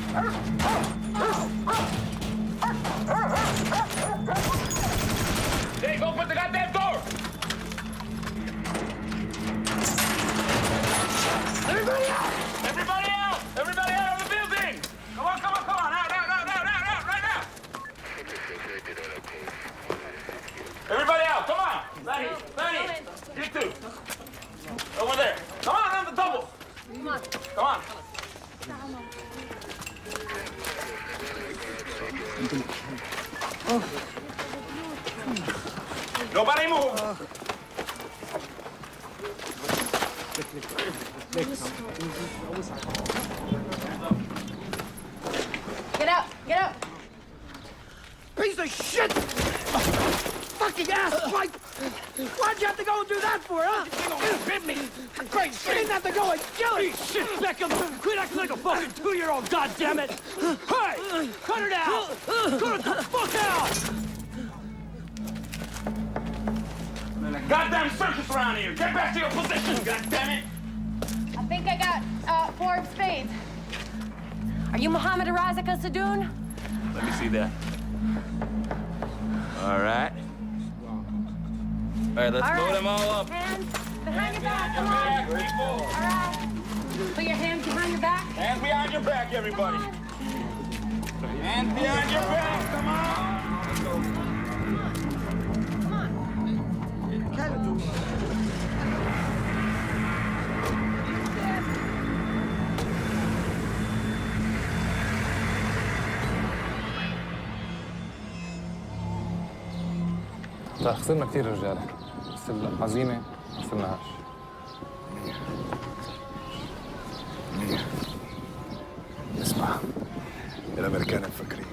Hey, go put the goddamn door! Everybody out! Everybody out! Everybody out of the building! Come on, come on, come on! Out, out, out, out, out, out, right now! Everybody out, come on! Benny, you two. Over there. Come on the double! Come on. Come on. Nobody move! Get out! Get out! Piece of shit! Fucking ass! Why'd you have to go and do that for, huh? You hit me! Great shit! You didn't have to go and kill him! Shit, Beckham! Quit acting like a fucking 2-year-old, goddammit! Hey! Cut it out! Cut it the fuck out! Goddamn circus around here! Get back to your position, goddammit! I think I got 4 of spades. Are you Mohammed Razaka Sadoun? Let me see that. All right. All right, let's load them all up. Hands behind your back, come Back, on. people. All right. Put your hands behind your back. Hands behind your back, everybody. Hands behind your back, come on. Come on. طيب خسرنا كثير رجاله بس الحزينه ما خسرناهاش. اسمع، الامريكان مفكرين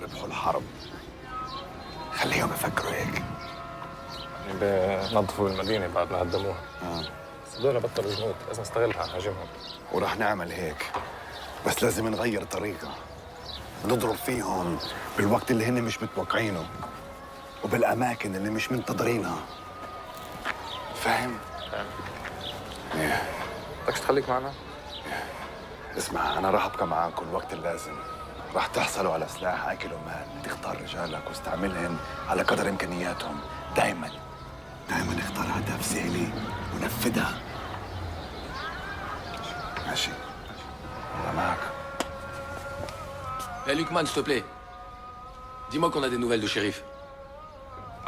ربحوا الحرب، خليهم يفكروا هيك. بنظفوا المدينه بعد ما هدموها. بس هذول بطلوا جنود، لازم نستغلها نهاجمهم. وراح نعمل هيك، بس لازم نغير طريقة، نضرب فيهم بالوقت اللي هن مش متوقعينه وبالأماكن اللي مش منتظرينها. فاهم؟ فاهم. ايه. بدكش تخليك معنا؟ اسمع، أنا راح أبقى معاكم الوقت اللازم. راح تحصلوا على سلاح أكل ومال، تختار رجالك واستعملهم على قدر إمكانياتهم. دايماً اختار أهداف سهلة ونفذها. ماشي؟ أنا معك. Hey, Luckman, s'il te plaît. Dis-moi qu'on a des nouvelles de shérif.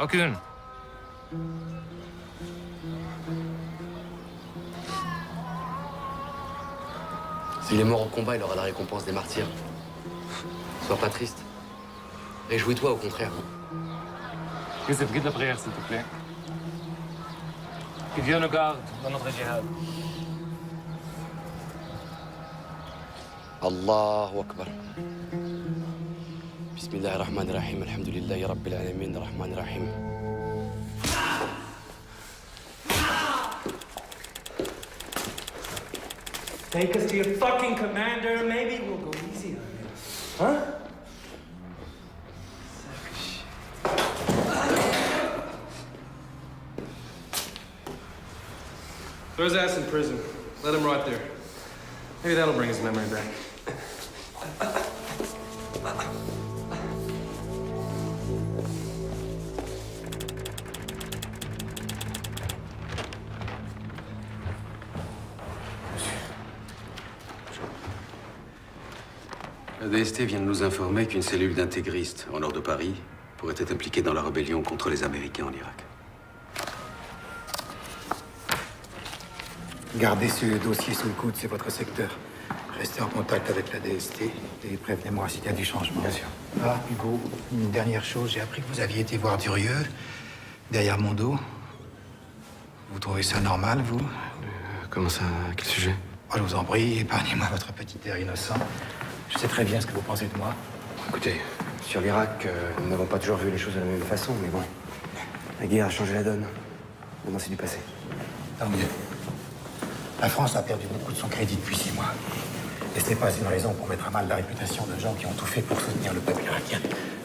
Aucune. S'il est mort au combat, il aura la récompense des martyrs. Sois pas triste. Réjouis-toi, au contraire. Youssef, guide la prière, s'il te plaît. Que Dieu nous garde dans notre djihad. Allahu Akbar. Bismillah ar-Rahman ar-Rahim. Alhamdulillahi Rabbil Alamin ar-Rahman ar-Rahim. Take us to your fucking commander, maybe we'll go easy on you. Huh? Throw his ass in prison. Let him rot there. Maybe that'll bring his memory back. La DST vient de nous informer qu'une cellule d'intégristes au nord de Paris pourrait être impliquée dans la rébellion contre les Américains en Irak. Gardez ce dossier sous le coude, c'est votre secteur. Restez en contact avec la DST et prévenez-moi s'il y a du changement. Bien sûr. Ah, Hugo, une dernière chose, j'ai appris que vous aviez été voir Durieux, derrière mon dos. Vous trouvez ça normal, vous? Comment ça? À quel sujet? Oh, je vous en prie, épargnez-moi votre petit air innocent. Je sais très bien ce que vous pensez de moi. Écoutez, sur l'Irak, nous n'avons pas toujours vu les choses de la même façon, mais bon. La guerre a changé la donne. Maintenant, c'est du passé. Tant mieux. La France a perdu beaucoup de son crédit depuis 6 mois. Et ce n'est pas une raison pour mettre à mal la réputation de gens qui ont tout fait pour soutenir le peuple irakien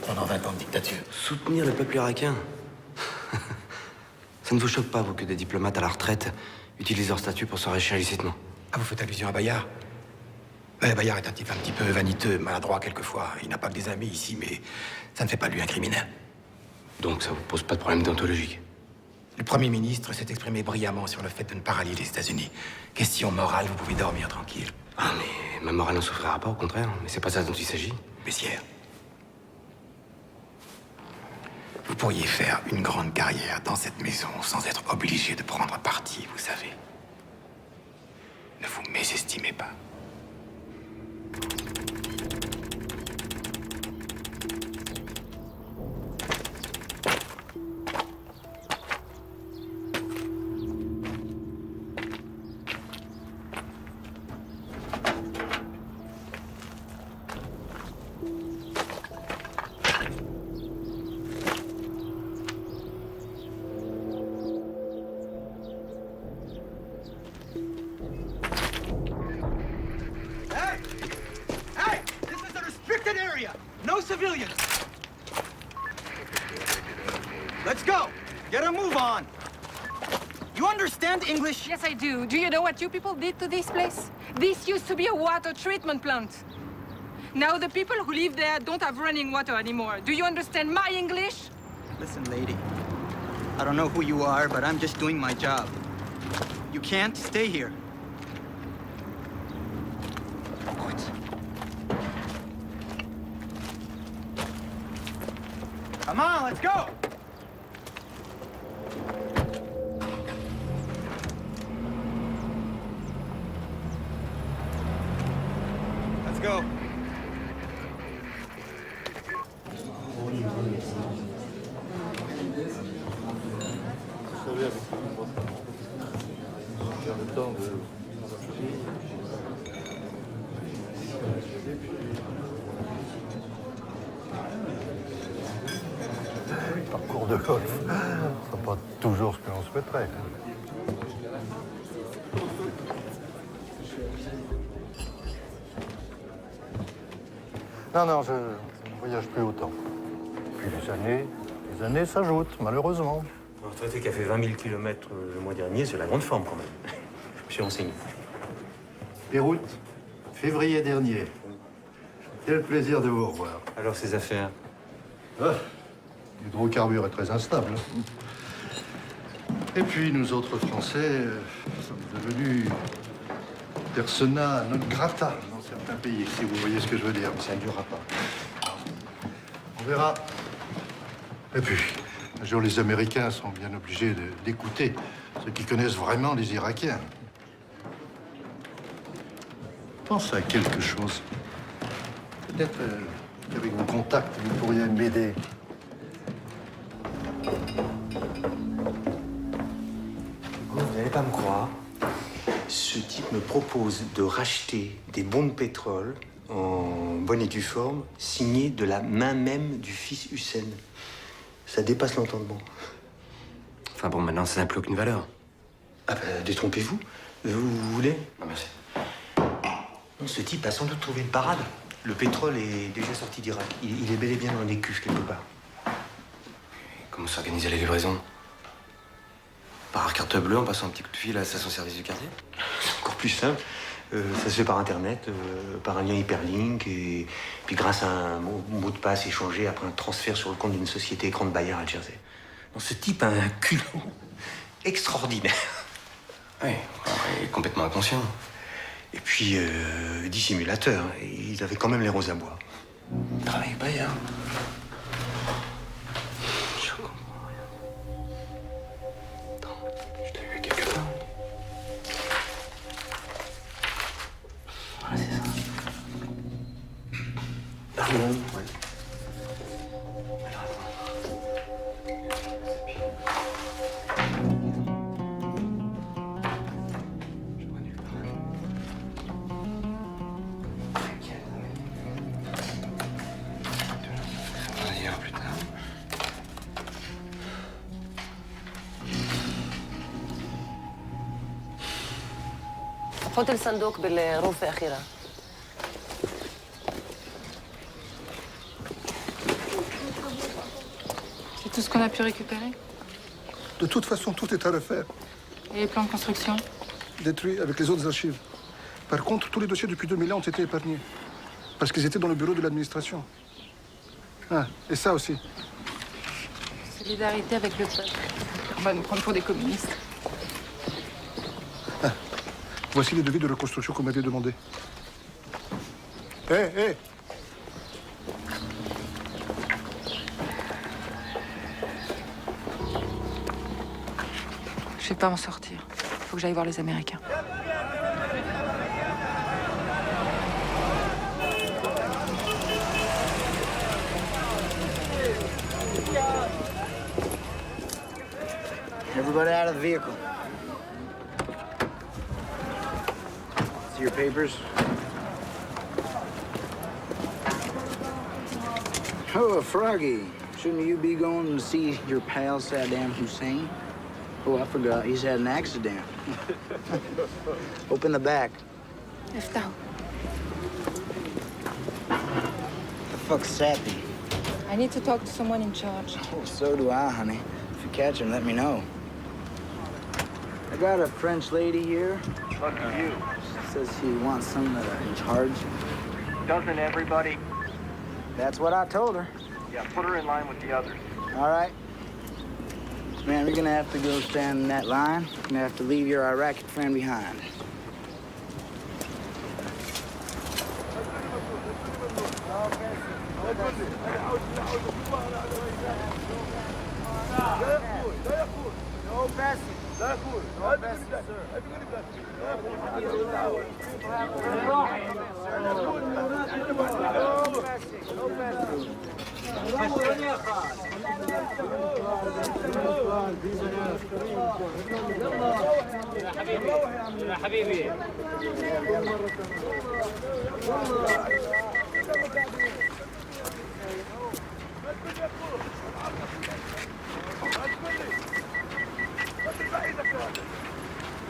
pendant 20 ans de dictature. Soutenir le peuple irakien? Ça ne vous choque pas, vous, que des diplomates à la retraite utilisent leur statut pour s'enrichir illicitement? Ah, vous faites allusion à Bayard? Ouais, Bayard est un type un petit peu vaniteux, maladroit quelquefois. Il n'a pas que des amis ici, mais ça ne fait pas de lui un criminel. Donc ça vous pose pas de problème déontologique? Le Premier ministre s'est exprimé brillamment sur le fait de ne pas rallier les États-Unis. Question morale, vous pouvez dormir tranquille. Ah, mais ma morale n'en souffrira pas, au contraire. Mais c'est pas ça dont il s'agit. Messieurs, vous pourriez faire une grande carrière dans cette maison sans être obligé de prendre parti, vous savez. Ne vous mésestimez pas. Hey! This is a restricted area! No civilians! Let's go! Get a move on! You understand English? Yes, I do. Do you know what you people did to this place? This used to be a water treatment plant. Now the people who live there don't have running water anymore. Do you understand my English? Listen, lady. I don't know who you are, but I'm just doing my job. You can't stay here. Come on, let's go! Let's go. Parcours de golf, c'est pas toujours ce que l'on souhaiterait. Non, je ne voyage plus autant. Puis les années s'ajoutent, malheureusement. Un retraité qui a fait 20 000 km le mois dernier, c'est la grande forme quand même. Je suis renseigné. Beyrouth, février dernier. Quel plaisir de vous revoir. Alors, ces affaires? L'hydrocarbure est très instable. Et puis, nous autres Français sommes devenus persona non grata dans certains pays, si vous voyez ce que je veux dire. Mais ça ne durera pas. On verra. Et puis, un jour, les Américains sont bien obligés d'écouter ceux qui connaissent vraiment les Irakiens. Pense à quelque chose. Peut-être qu'avec vos contacts, vous pourriez m'aider. Vous n'allez pas me croire. Ce type me propose de racheter des bons de pétrole en bonne et due forme, signés de la main même du fils Hussein. Ça dépasse l'entendement. Enfin bon, maintenant, ça n'a plus aucune valeur. Ah ben, détrompez-vous. Vous voulez? Non, merci. Non, ce type a sans doute trouvé une parade. Le pétrole est déjà sorti d'Irak. Il est bel et bien dans les cuves quelque part. Comment s'organiser les livraisons? Par carte bleue en passant un petit coup de fil à la station-service du quartier? C'est encore plus simple. Ça se fait par Internet, par un lien hyperlink, et puis grâce à un mot de passe échangé après un transfert sur le compte d'une société écran de Bayard à Jersey. Non, ce type a un culot extraordinaire. Oui, il est complètement inconscient. Et puis, dissimulateur. Il avait quand même les roses à bois. Il travaille avec Bayard. Je comprends rien. Attends, je t'ai vu quelque part. Voilà, c'est ça. Ah non, ouais. Alors, حط الصندوق بالغرفة الأخيرة. C'est tout ce qu'on a pu récupérer? De toute façon, tout est à refaire. Et les plans de construction? Détruits avec les autres archives. Par contre, tous les dossiers depuis 2000 ans ont été épargnés. Parce qu'ils étaient dans le bureau de l'administration. Ah, et ça aussi. Solidarité avec le peuple. On va nous prendre pour des communistes. Ah, voici les devis de reconstruction qu'on m'avait demandé. Hé, hé! Je vais pas m'en sortir. Faut que j'aille voir les Américains. Everybody out of the vehicle. See your papers? Oh, Froggy. Shouldn't you be going to see your pal Saddam Hussein? Oh, I forgot. He's had an accident. Open the back. Eftah. The fuck's Sappy? I need to talk to someone in charge. Oh, so do I, honey. If you catch him, let me know. I got a French lady here. Lucky you. She says she wants someone in charge. Doesn't everybody? That's what I told her. Yeah, put her in line with the others. All right. Man, you're gonna have to go stand in that line. You're gonna have to leave your Iraqi friend behind. No passing. No passing, يا حبيبي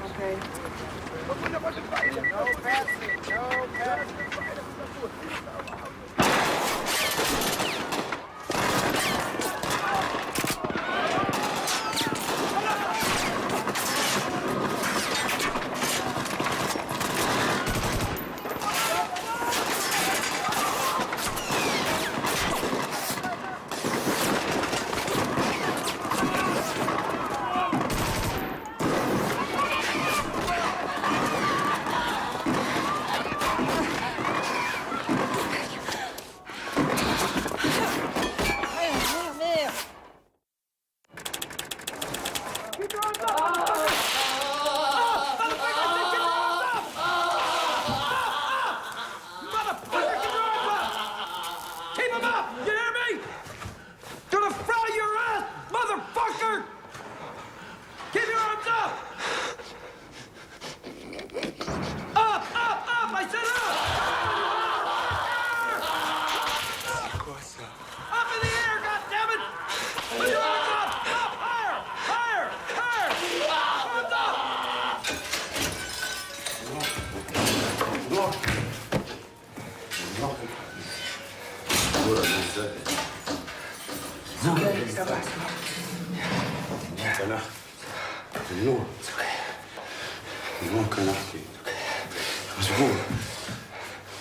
Okay. No passing. No passing.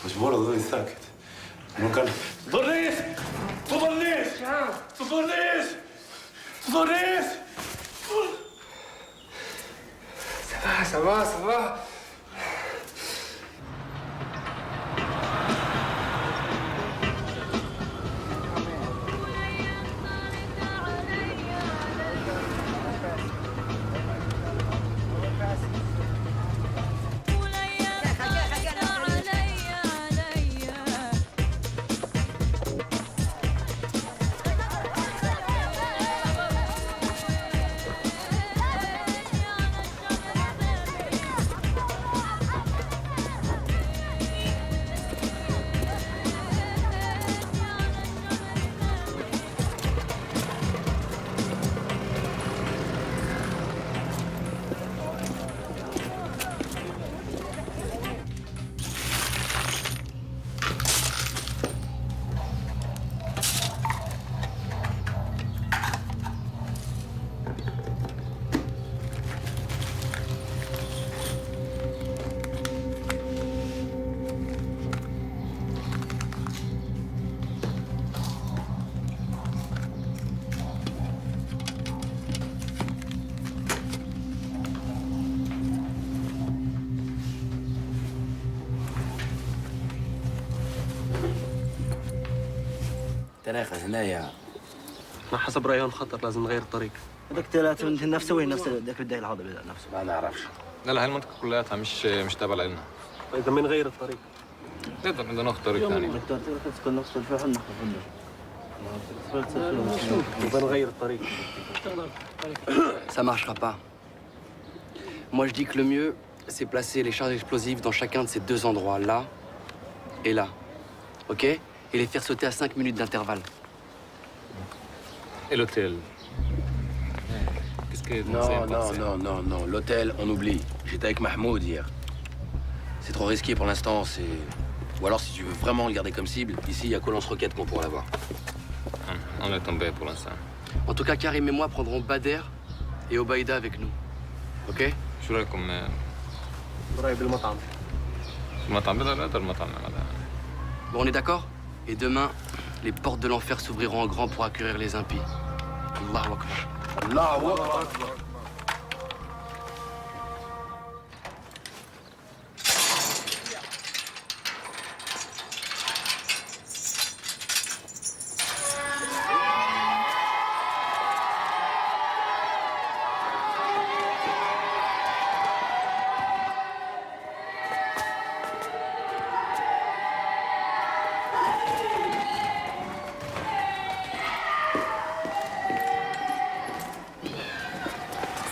مجبور اظل ساكت ممكن بوليس بوليس بوليس بوليس Ça va, ça va. تناخذ هنايا. حسب ريان خطر لازم نغير الطريق. هذاك ثلاثة من نفسه وين نفس ذاك الداي الهضبة نفسه. ما نعرفش. لا لا، هاي المنطقة كلياتها مش تابعة لنا. إذا بنغير الطريق. نقدر ناخذ طريق ثاني. بنغير الطريق. Ça marchera pas. Moi, je dis que le mieux, c'est placer les charges explosives dans chacun de ces deux endroits, là et là. OK? Et les faire sauter à 5 minutes d'intervalle. Et l'hôtel? Qu'est-ce que vous avez pensé? Non. L'hôtel, on oublie. J'étais avec Mahmoud hier. C'est trop risqué pour l'instant, c'est... Ou alors, si tu veux vraiment le garder comme cible, ici, il y a qu'au lance-roquette qu'on pourra l'avoir. On est tombé pour l'instant. En tout cas, Karim et moi prendrons Bader et Obaïda avec nous. OK? شو رايكم؟ قريب المطعم. المطعم بدنا نقدر المطعم هذا. Bon, on est d'accord? Et demain, les portes de l'enfer s'ouvriront en grand pour accueillir les impies. Allahu Akbar. Allahu Akbar.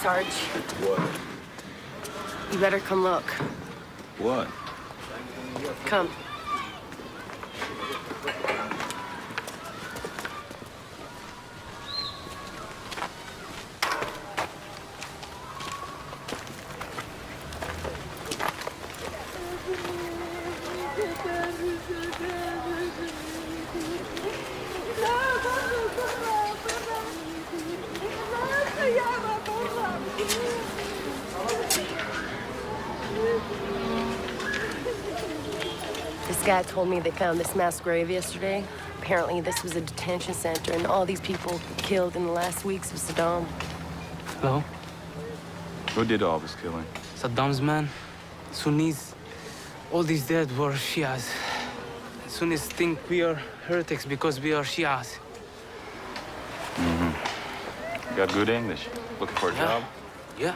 Sarge. What? You better come look. What? Come. This guy told me they found this mass grave yesterday. Apparently, this was a detention center, and all these people killed in the last weeks of Saddam. Hello? Who did all this killing? Saddam's men, Sunnis. All these dead were Shias. Sunnis think we are heretics because we are Shias. You got good English? Looking for a job? Yeah.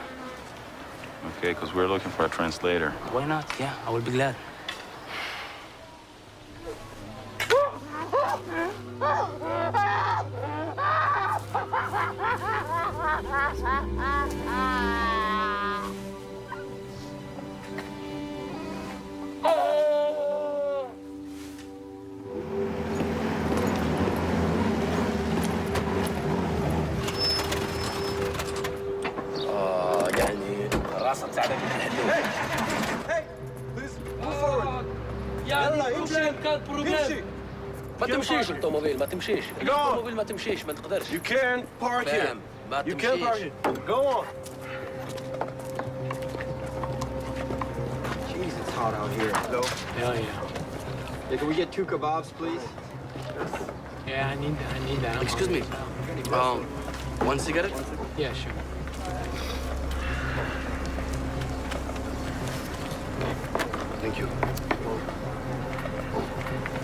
Okay, because we're looking for a translator. Why not? Yeah, I will be glad. يعني راسها مساعدة من الهدوء. Hey! Please move forward. يلا امشي. امشي. ما تمشيش الطوموبيل، ما تمشيش. الطوموبيل ما تمشيش، ما تقدرش. You can't park here. فاهم، ما You can't park تمشيش. here. Go on. Jeez, it's hot out here. Hello? Yeah. Yeah, can we get 2 kebabs, please? Yeah, I need that. Excuse me. 1 cigarette? Yeah, sure. Thank you.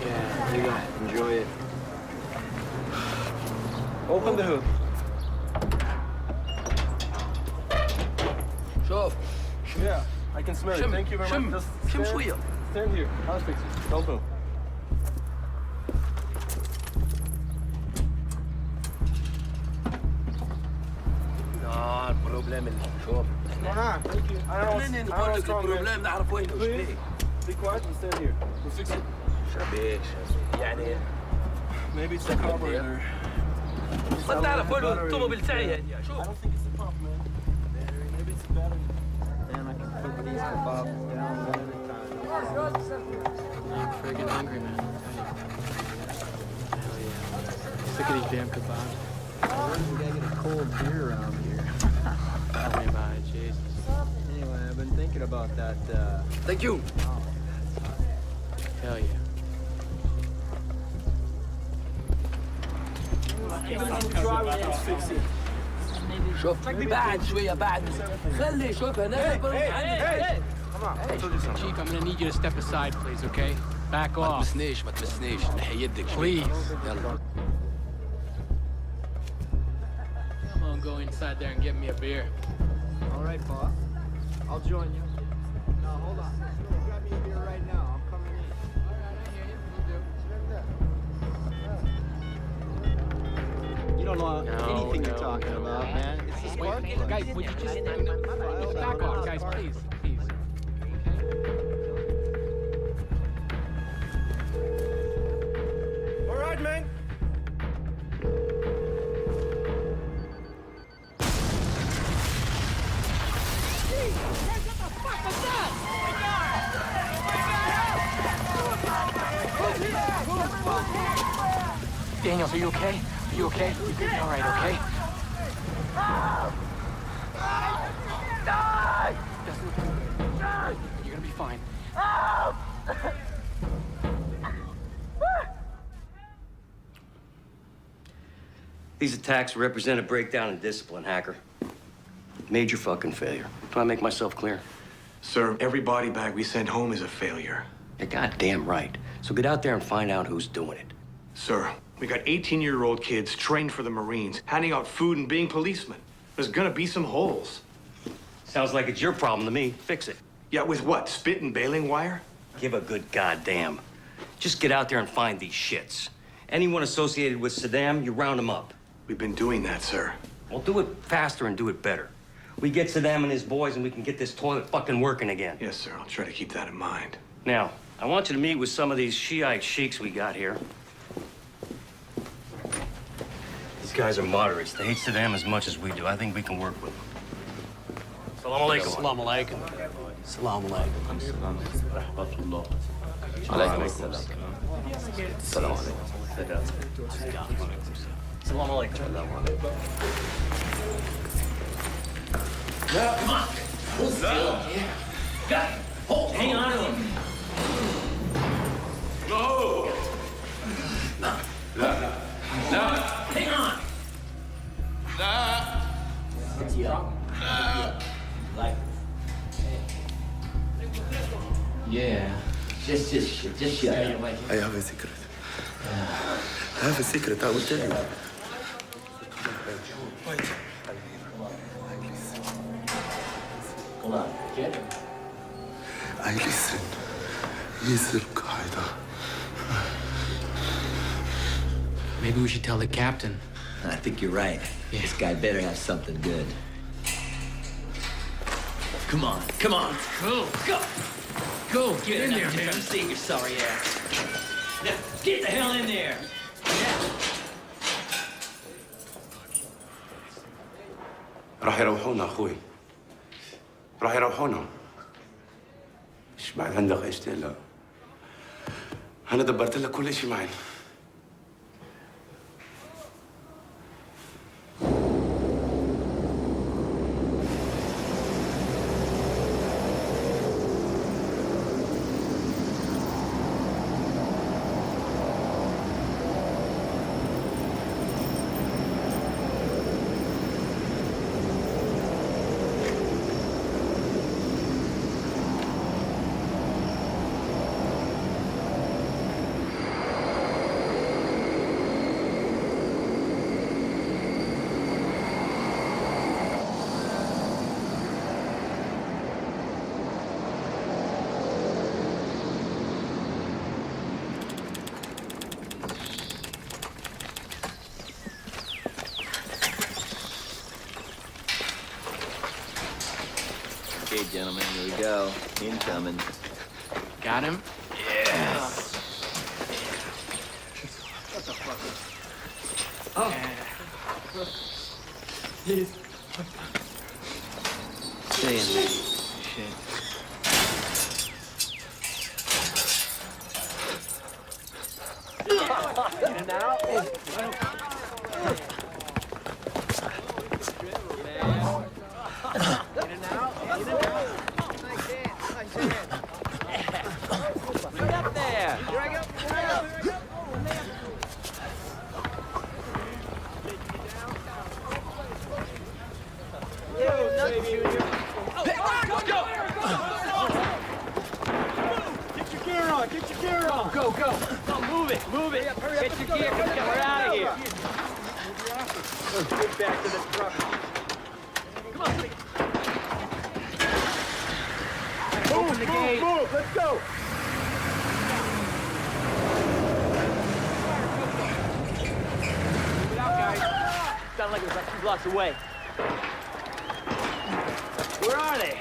Yeah, you got it. Enjoy it. Open the hood. شوف. Yeah, I can smell it. شم. Thank you very شم. much. Just شم stand- شوية. Stand here. I'll fix it. Don't move. البروبليم اللي شوف. Thank you. I don't منين I نقول don't لك البروبليم نعرف وين وش Please, فيه. be quiet and stand here. We'll fix it. شبيك يعني Maybe it's the carburetor. ما تعرف وين الطوموبيل تاعي هادي شوف. I don't think it's the pump, man. Battery. Maybe it's the battery. Damn, I can put these kebabs down I'm friggin' hungry, man. Hell yeah. Sick of these damn kebabs. We gotta get a cold beer around here. Tell me about it, Jesus. Anyway, I've been thinking about that, Thank you. Hell yeah. Fix it. شوف بعد شوية بعد خلي شوف هنا Chief, I'm gonna need you to step aside, please, okay? Back ما off. تمسنيش ما تمسنيش نحي يدك Please. يلا. Come on, go inside there and get me a beer. All right, boss. I'll join you. No, hold on. Grab me a beer right now. I'm coming in. You don't know anything you're talking about, man. It's the spark. Guys, would you just back off, guys, please, please. All right, man. Daniels, are you okay? Are you okay? You good? All right, okay? You're gonna be fine. These attacks represent a breakdown in discipline, Hacker. Major fucking failure. Do I make myself clear? Sir, every body bag we send home is a failure. You're goddamn right. So get out there and find out who's doing it. Sir, we got 18-year-old kids trained for the Marines, handing out food and being policemen. There's gonna be some holes. Sounds like it's your problem to me. Fix it. Yeah, with what? Spit and baling wire? Give a good goddamn. Just get out there and find these shits. Anyone associated with Saddam, you round them up. We've been doing that, sir. Well, do it faster and do it better. We get Saddam and his boys and we can get this toilet fucking working again. Yes, sir. I'll try to keep that in mind. Now, I want you to meet with some of these Shiite sheiks we got here. These guys are moderates. They hate Saddam as much as we do. I think we can work with them. Salam alaikum. Salam alaikum. Salam alaikum. Alaikum assalam. Salam alaikum. Salam alaikum. Come on. Hold still. Got it. Hold. Hang on to him. Go. Hang on. Yeah. Just shut up. I have a secret. I have a secret, I will tell you. Hold on. Kid? I listen. Listen, Qaeda. Maybe we should tell the captain. I think you're right. This guy better have something good. Come on, come on. Go. Go. Go. Get in there, man. I'm seeing your sorry ass. Now, get the hell in there. راح يروحونا اخوي راح يروحونا ايش بعد عندك ايش تقلق انا دبرت لك كل شيء معي Okay, gentlemen, here we go. Incoming. Got him? Yes. Shut the fuck up. Oh. Stay in there. Shit. In and out. Get your gear on! Get your gear on! go. Move it, move it. Get your gear, we're out of here. Let's get back to the truck. Come on, please. Open the gate. Move, let's go. Move it out, guys. Sounded like it was about 2 blocks away. Where are they?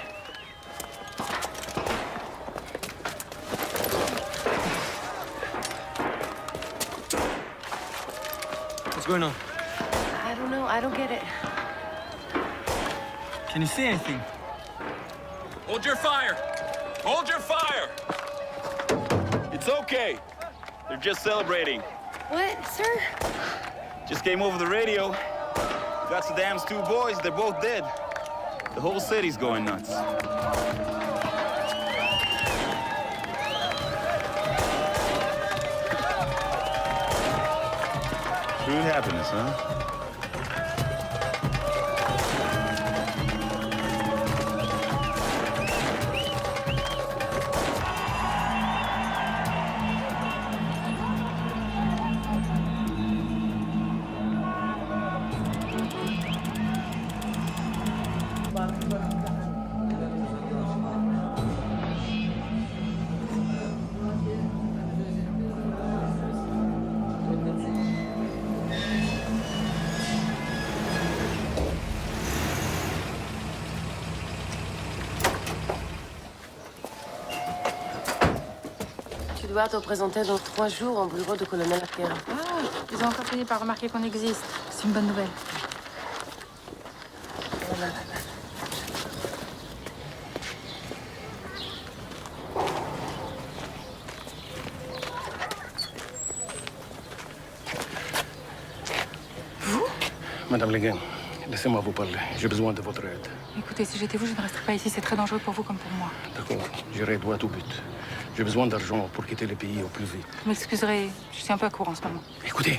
What's going on? I don't know. I don't get it. Can you see anything? Hold your fire! Hold your fire! It's okay. They're just celebrating. What, sir? Just came over the radio. Got Saddam's 2 boys. They're both dead. The whole city's going nuts. True happiness, huh? Tu dois te présenter dans 3 jours au bureau du colonel Arquero. Ah, ils ont encore fini par remarquer qu'on existe. C'est une bonne nouvelle. Madame Leguin, laissez-moi vous parler. J'ai besoin de votre aide. Écoutez, si j'étais vous, je ne resterais pas ici. C'est très dangereux pour vous comme pour moi. D'accord, j'irai droit au but. J'ai besoin d'argent pour quitter le pays au plus vite. Vous m'excuserez, je suis un peu à court en ce moment. Écoutez.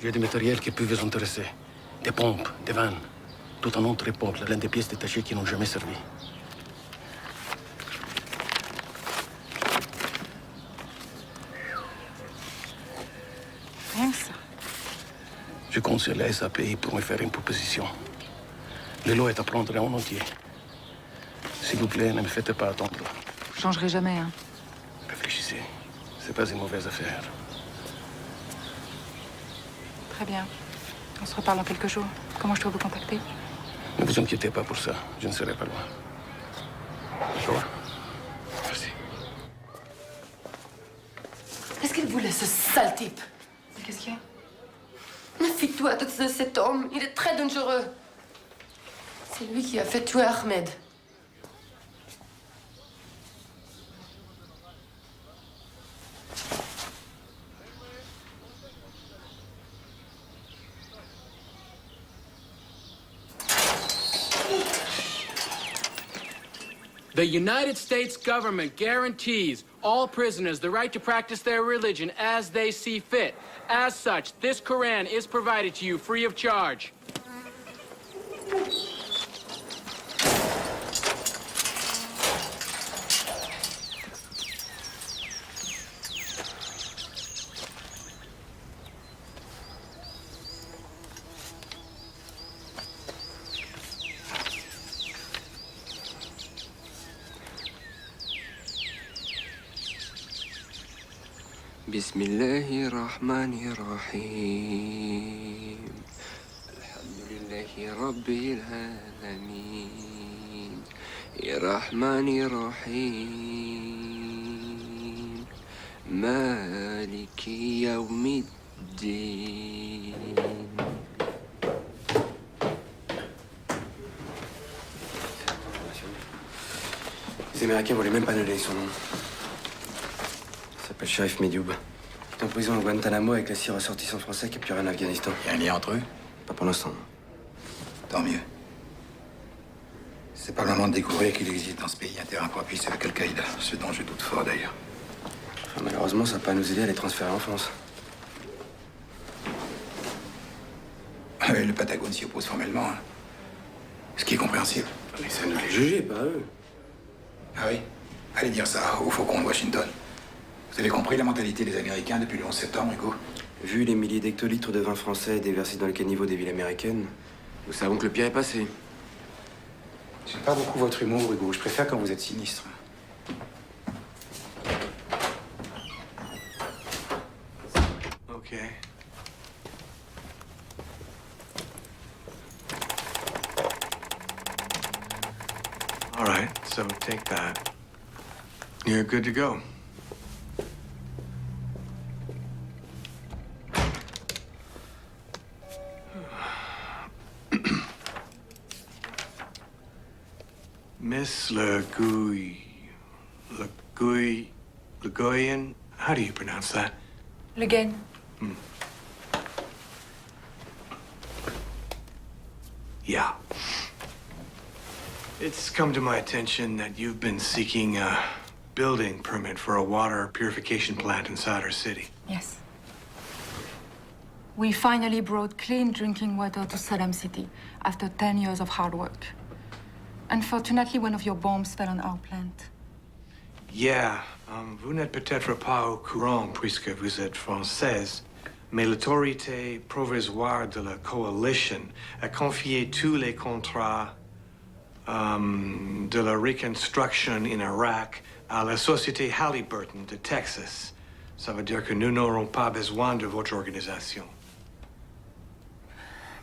J'ai du matériel qui peut vous intéresser. Des pompes, des vannes. Tout un autre époque, l'un des pièces détachées qui n'ont jamais servi. Rien que ça. Je compte sur la SAPI pour me faire une proposition. Le lot est à prendre en entier. S'il vous plaît, ne me faites pas attendre. Je changerai jamais, hein. Réfléchissez. C'est pas une mauvaise affaire. Très bien. On se reparle dans quelques jours. Comment je dois vous contacter? Ne vous inquiétez pas pour ça. Je ne serai pas loin. D'accord? Merci. Qu'est-ce qu'il voulait, ce sale type? Qu'est-ce qu'il y a? Méfie-toi de cet homme. Il est très dangereux. C'est lui qui a fait tuer Ahmed. The United States government guarantees all prisoners the right to practice their religion as they see fit. As such, this Quran is provided to you free of charge. بسم الله الرحمن الرحيم الحمد لله رب العالمين الرحمن الرحيم مالك يوم الدين. Les Américains voulaient même pas donner son nom. Il s'appelle Sharif Medioub. Il est en prison à Guantanamo avec les 6 ressortissants français qui capturés en Afghanistan. Il y a un lien entre eux? Pas pour l'instant. Tant mieux. C'est pas le moment de découvrir qu'il existe dans ce pays un terrain propice avec Al-Qaïda, ce dont je doute fort d'ailleurs. Enfin, malheureusement, ça va pas nous aider à les transférer en France. Le Patagone s'y oppose formellement, hein. Ce qui est compréhensible. Mais ça nous les juger, pas eux. Ah oui? Allez dire ça au Faucon de Washington. Vous avez compris la mentalité des Américains depuis le 11 septembre, Hugo? Vu les milliers d'hectolitres de vin français déversés dans le caniveau des villes américaines, nous savons que le pire est passé. J'aime pas beaucoup votre humour, Hugo. Je préfère quand vous êtes sinistre. Okay. All right, so take that. You're good to go. Miss Legoyan, how do you pronounce that? Le Guen. Yeah. It's come to my attention that you've been seeking a building permit for a water purification plant inside our city. Yes. We finally brought clean drinking water to Saddam City after 10 years of hard work. Unfortunately, one of your bombs fell on our plant. Yeah, vous n'êtes peut-être pas au courant puisque vous êtes française, mais l'autorité provisoire de la coalition a confié tous les contrats de la reconstruction in Iraq à la société Halliburton de Texas. Ça veut dire que nous n'aurons pas besoin de votre organisation.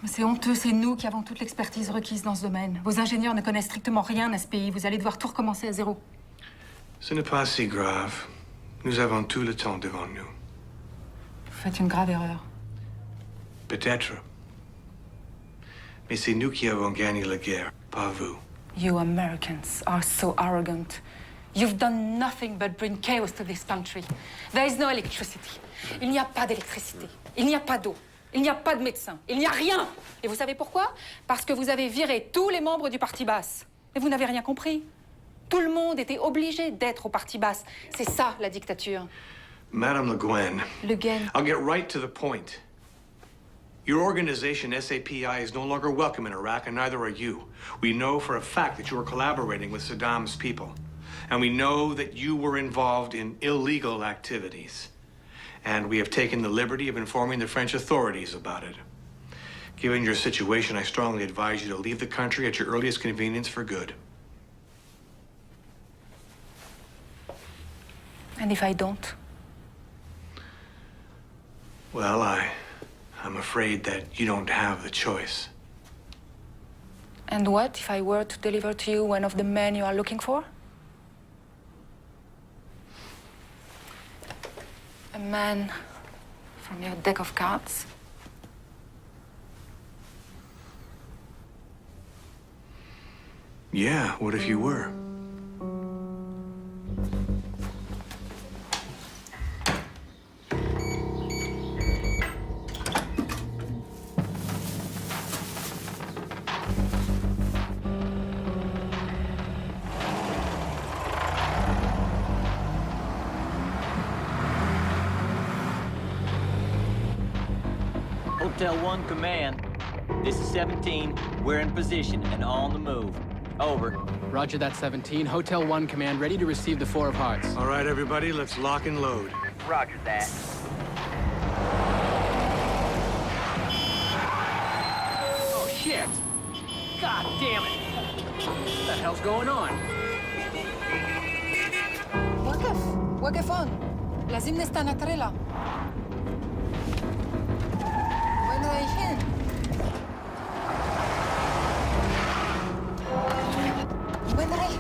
Mais c'est honteux, c'est nous qui avons toute l'expertise requise dans ce domaine. Vos ingénieurs ne connaissent strictement rien à ce pays. Vous allez devoir tout recommencer à zéro. Ce n'est pas si grave. Nous avons tout le temps devant nous. Vous faites une grave erreur. Peut-être. Mais c'est nous qui avons gagné la guerre, pas vous. You Americans are so arrogant. You've done nothing but bring chaos to this country. There is no electricity. Il n'y a pas d'électricité. Il n'y a pas d'eau. Il n'y a pas de médecin. Il n'y a rien. Et vous savez pourquoi? Parce que vous avez viré tous les membres du Parti basse. Et vous n'avez rien compris. Tout le monde était obligé d'être au Parti basse. C'est ça, la dictature. Madame Le Guen. Le Guen. I'll get right to the point. Your organization, SAPI, is no longer welcome in Iraq, and neither are you. We know for a fact that you are collaborating with Saddam's people. And we know that you were involved in illegal activities. And we have taken the liberty of informing the French authorities about it. Given your situation, I strongly advise you to leave the country at your earliest convenience for good. And if I don't? Well, I'm afraid that you don't have the choice. And what if I were to deliver to you one of the men you are looking for? A man from your deck of cards? Yeah, what if you were? Hotel 1 Command. This is 17. We're in position and on the move. Over. Roger that, 17. Hotel 1 Command, ready to receive the 4 of Hearts. All right, everybody, let's lock and load. Roger that. Oh, shit! God damn it! What the hell's going on? وقف وقف لازم نستنى تريلا. وين رايحين؟ وين رايح؟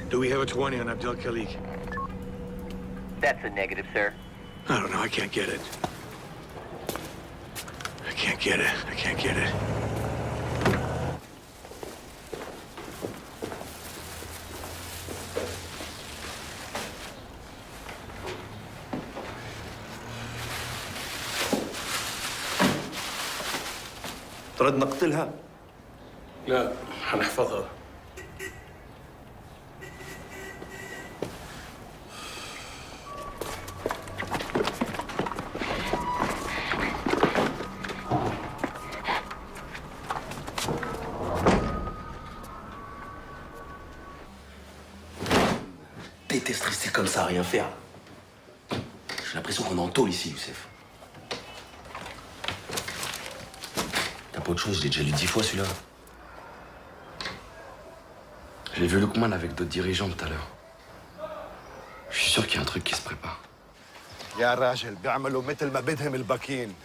Do we have a 20 on Abdel Khalik? That's a negative, sir. I don't know, I can't get it. I can't get it. I can't get it. ترد نقتلها؟ لا، هنحفظها. comme ça à rien faire. J'ai l'impression qu'on est en tôle ici, Youssef. T'as pas autre chose, je l'ai déjà lu 10 fois celui-là. J'ai vu Lukman avec d'autres dirigeants tout à l'heure. Je suis sûr qu'il y a un truc qui se prépare. يا راجل بيعملوا مثل ما بدهم الباكين.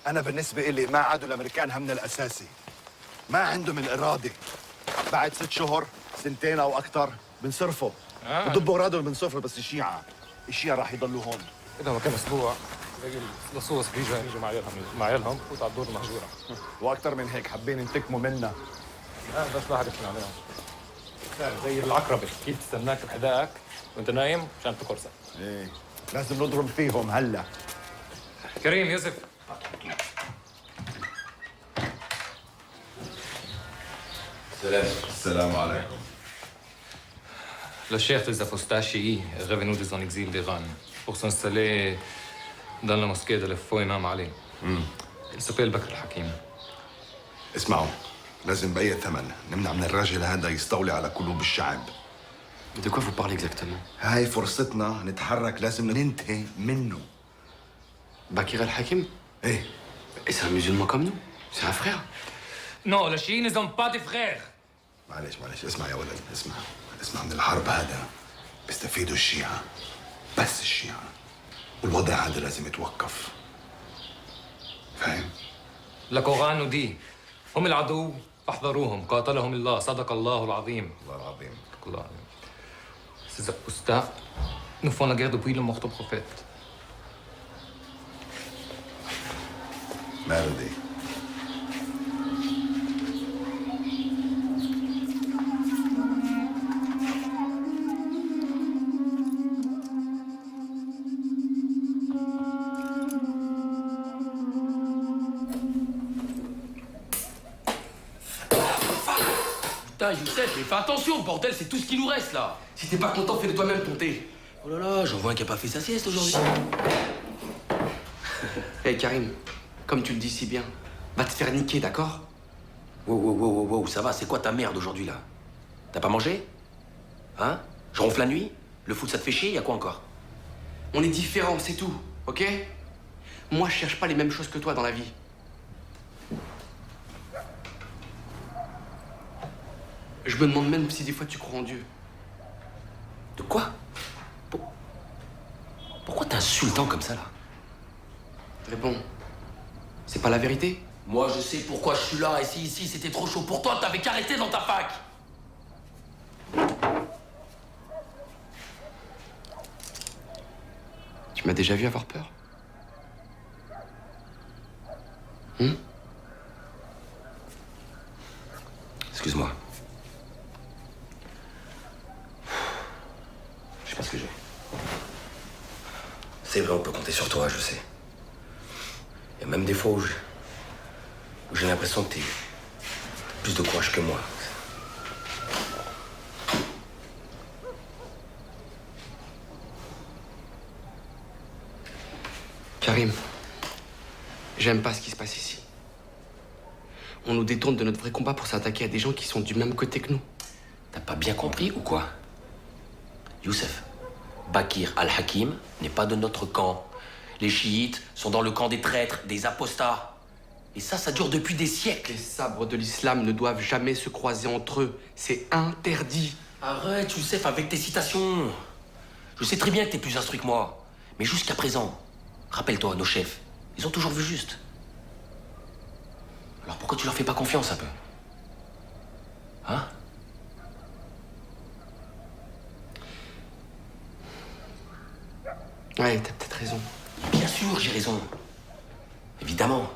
أنا بالنسبة إلي ما عادوا الأمريكان همنا الأساسي. ما عندهم الإرادة. بعد 6 شهور 2 أو أكثر بنصرفوا. بضبوا أورادهم بنصرفوا بس الشيعة راح يضلوا هون. إذا ما كان أسبوع اللصوص بيجوا مع عيالهم وفوت على الدور المهجورة. وأكثر من هيك حابين ينتقموا منا. بس لا حد يفتن عليهم. زي العقربة كيف تستناك بحداك وأنت نايم عشان تقرصك. إيه لازم نضرب فيهم هلا. كريم يوسف. السلام عليكم. Le chef des apostates est revenu de son exil d'Iran pour s'installer dans la mosquée de l'Efou Imam Ali. Il s'appelle Bakr al-Hakim. اسمعوا لازم بأي ثمن نمنع من الراجل هذا يستولي على قلوب الشعب. De quoi vous parlez exactement? هاي فرصتنا نتحرك لازم ننتهي منه. Bakr al-Hakim? ايه. Et c'est un musulman comme nous? C'est un frère? Non, les chiites ne sont pas des frères. معلش اسمع يا ولد اسمع من الحرب هذا بيستفيدوا الشيعة بس الشيعة والوضع هذا لازم يتوقف. فاهم؟ القرآن nous dit هم العدو فاحذروهم قاتلهم الله صدق الله العظيم. الله العظيم. الله العظيم. Ces apostats nous font la guerre depuis le mort du prophète. مالدي. Putain, Youssef, mais fais attention, bordel, c'est tout ce qui nous reste là. Si t'es pas content, fais-le toi-même ton thé. Oh là là, j'en vois un qui a pas fait sa sieste aujourd'hui. Hey Karim, comme tu le dis si bien, va te faire niquer, d'accord? Wow, ça va, c'est quoi ta merde aujourd'hui là? T'as pas mangé? Hein? Je ronfle la nuit? Le foot ça te fait chier? Y'a quoi encore? On est différents, c'est tout, ok? Moi, je cherche pas les mêmes choses que toi dans la vie. Je me demande même si des fois tu crois en Dieu. De quoi? Pourquoi t'es insultant comme ça là? Réponds. C'est pas la vérité? Moi je sais pourquoi je suis là, et si ici c'était trop chaud pour toi, t'avais qu'à rester dans ta fac. Tu m'as déjà vu avoir peur? Excuse-moi. Je sais pas ce que j'ai. C'est vrai, on peut compter sur toi, je sais. Il y a même des fois où j'ai l'impression que t'es plus de courage que moi. Karim, j'aime pas ce qui se passe ici. On nous détourne de notre vrai combat pour s'attaquer à des gens qui sont du même côté que nous. T'as pas bien compris ou quoi? Youssef, Bakr al-Hakim n'est pas de notre camp. Les chiites sont dans le camp des traîtres, des apostats. Et ça dure depuis des siècles. Les sabres de l'islam ne doivent jamais se croiser entre eux. C'est interdit. Arrête, Youssef, avec tes citations. Je sais très bien que t'es plus instruit que moi. Mais jusqu'à présent, rappelle-toi, nos chefs, ils ont toujours vu juste. Alors pourquoi tu leur fais pas confiance un peu? Hein? Ouais, t'as peut-être raison. Bien sûr, j'ai raison. Évidemment.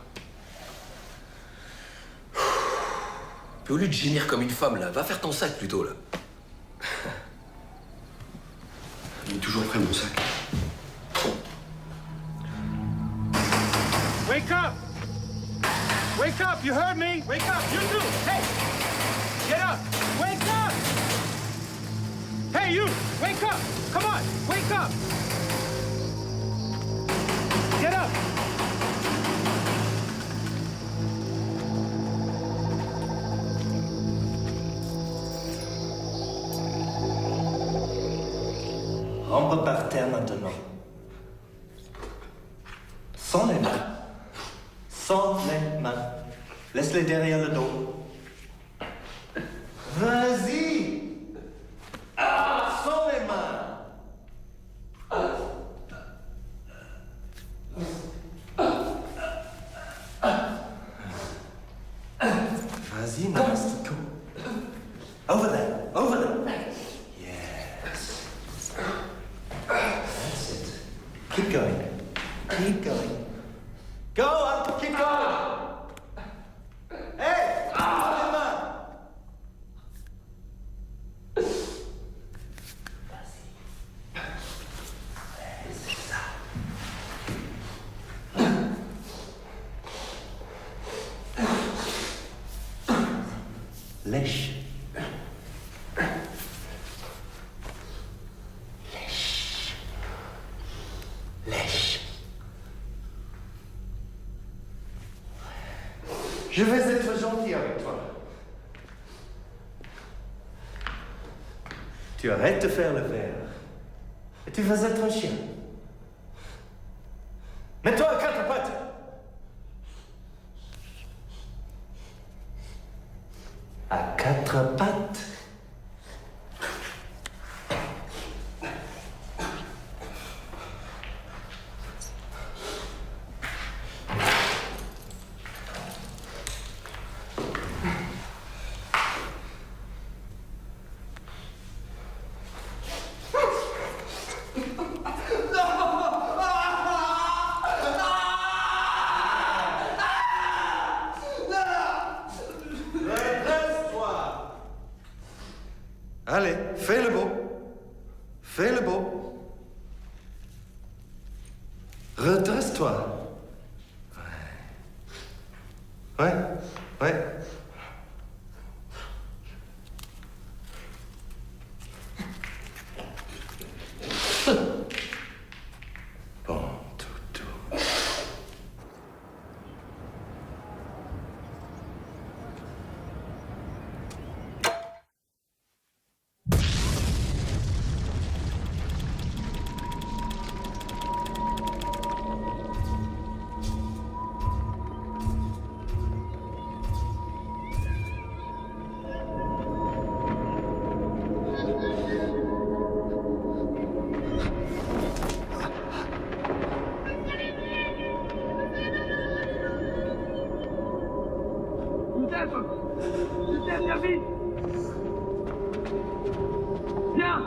Puis au lieu de gémir comme une femme, là, va faire ton sac plutôt, là. Il est toujours prêt, mon sac. Wake up! Wake up! You heard me? Wake up! You too! Hey! Get up! Wake up! Hey, you! Wake up! Come on! Wake up! Get up! Rampe par terre maintenant. Sans les mains. Sans les mains. Laisse-les derrière le dos. Vas-y. Sans les mains. Vas-y, Mastico. Over there. Over there. Yes. That's it. Keep going. Keep going. Go on. Keep going. Hey! Sans les mains. Lèche. Lèche. Lèche. Je vais être gentil avec toi. Tu arrêtes de faire le verre. Et tu vas être un chien. Mets-toi à quatre pattes. À quatre pattes. Allez, fais le beau. Fais le beau. Redresse-toi. Ouais. Ouais. Ouais. Bon, toutou. Youssef, viens vite. Viens.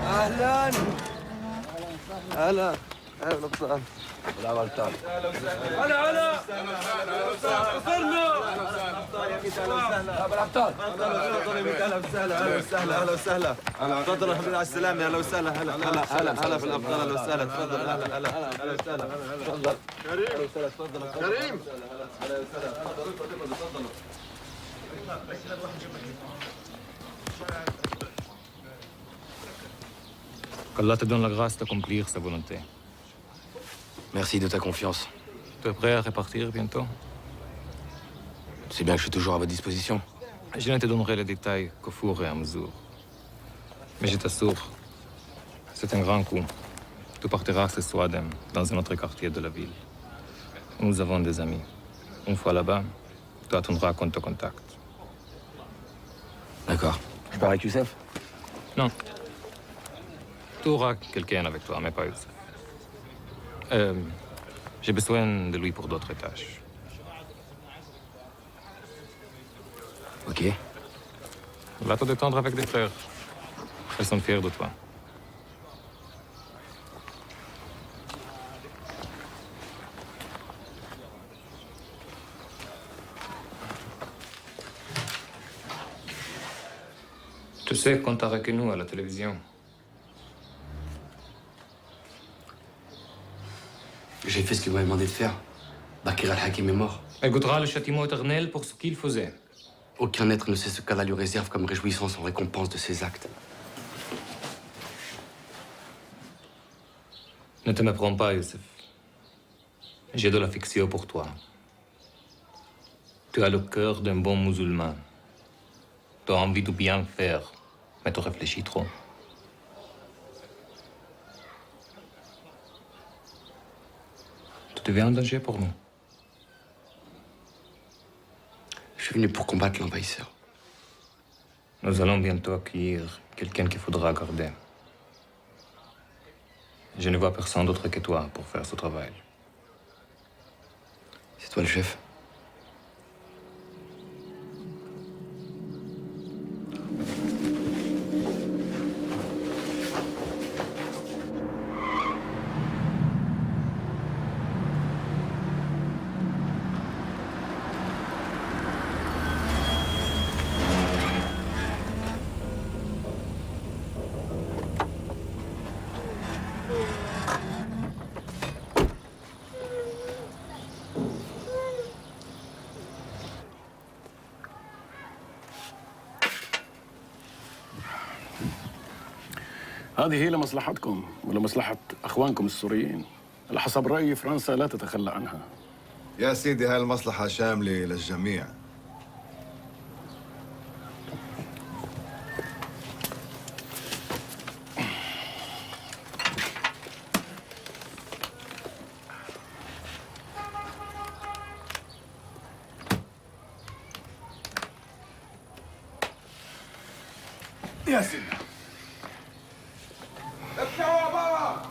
اهلا هلا اهلا وسهلا ولا غلطان هلا هلا وصلنا ابو الابطال اهلا وسهلا اهلا وسهلا اهلا وسهلا تفضلوا حبيبي على السلامه اهلا وسهلا هلا هلا هلا هلا في الابطال اهلا وسهلا تفضل هلا هلا اهلا وسهلا تفضل كريم تفضل كريم اهلا وسهلا تفضلوا تفضلوا qu'Allah te donne la grâce d'accomplir sa volonté. Merci de ta confiance. Tu es prêt à repartir bientôt? Tu sais bien que je suis toujours à votre disposition. Je ne te donnerai les détails qu'au fur et à mesure. Mais je t'assure, c'est un grand coup. Tu partiras ce soir dans un autre quartier de la ville. Nous avons des amis. Une fois là-bas, tu attendras qu'on te contacte. D'accord. Je pars avec Youssef? Non. Tu auras quelqu'un avec toi, mais pas Youssef. J'ai besoin de lui pour d'autres tâches. Ok. Va te détendre avec des frères. Elles sont fiers de toi. Tu sais qu'on t'a avec nous à la télévision. J'ai fait ce que vous m'avez demandé de faire. Bakir al-Hakim est mort. Elle goûtera le châtiment éternel pour ce qu'il faisait. Aucun être ne sait ce qu'Allah lui réserve comme réjouissance en récompense de ses actes. Ne te méprends pas, Youssef. J'ai de l'affection pour toi. Tu as le cœur d'un bon musulman. Tu as envie de bien faire, mais tu réfléchis trop. Tu deviens un danger pour nous. Je suis venu pour combattre l'envahisseur. Nous allons bientôt accueillir quelqu'un qu'il faudra garder. Je ne vois personne d'autre que toi pour faire ce travail. C'est toi le chef. هذه هي لمصلحتكم ولمصلحة أخوانكم السوريين. على حسب رأيي فرنسا لا تتخلى عنها. يا سيدي هاي المصلحة شاملة للجميع. يا سيدي اطلعوا برا.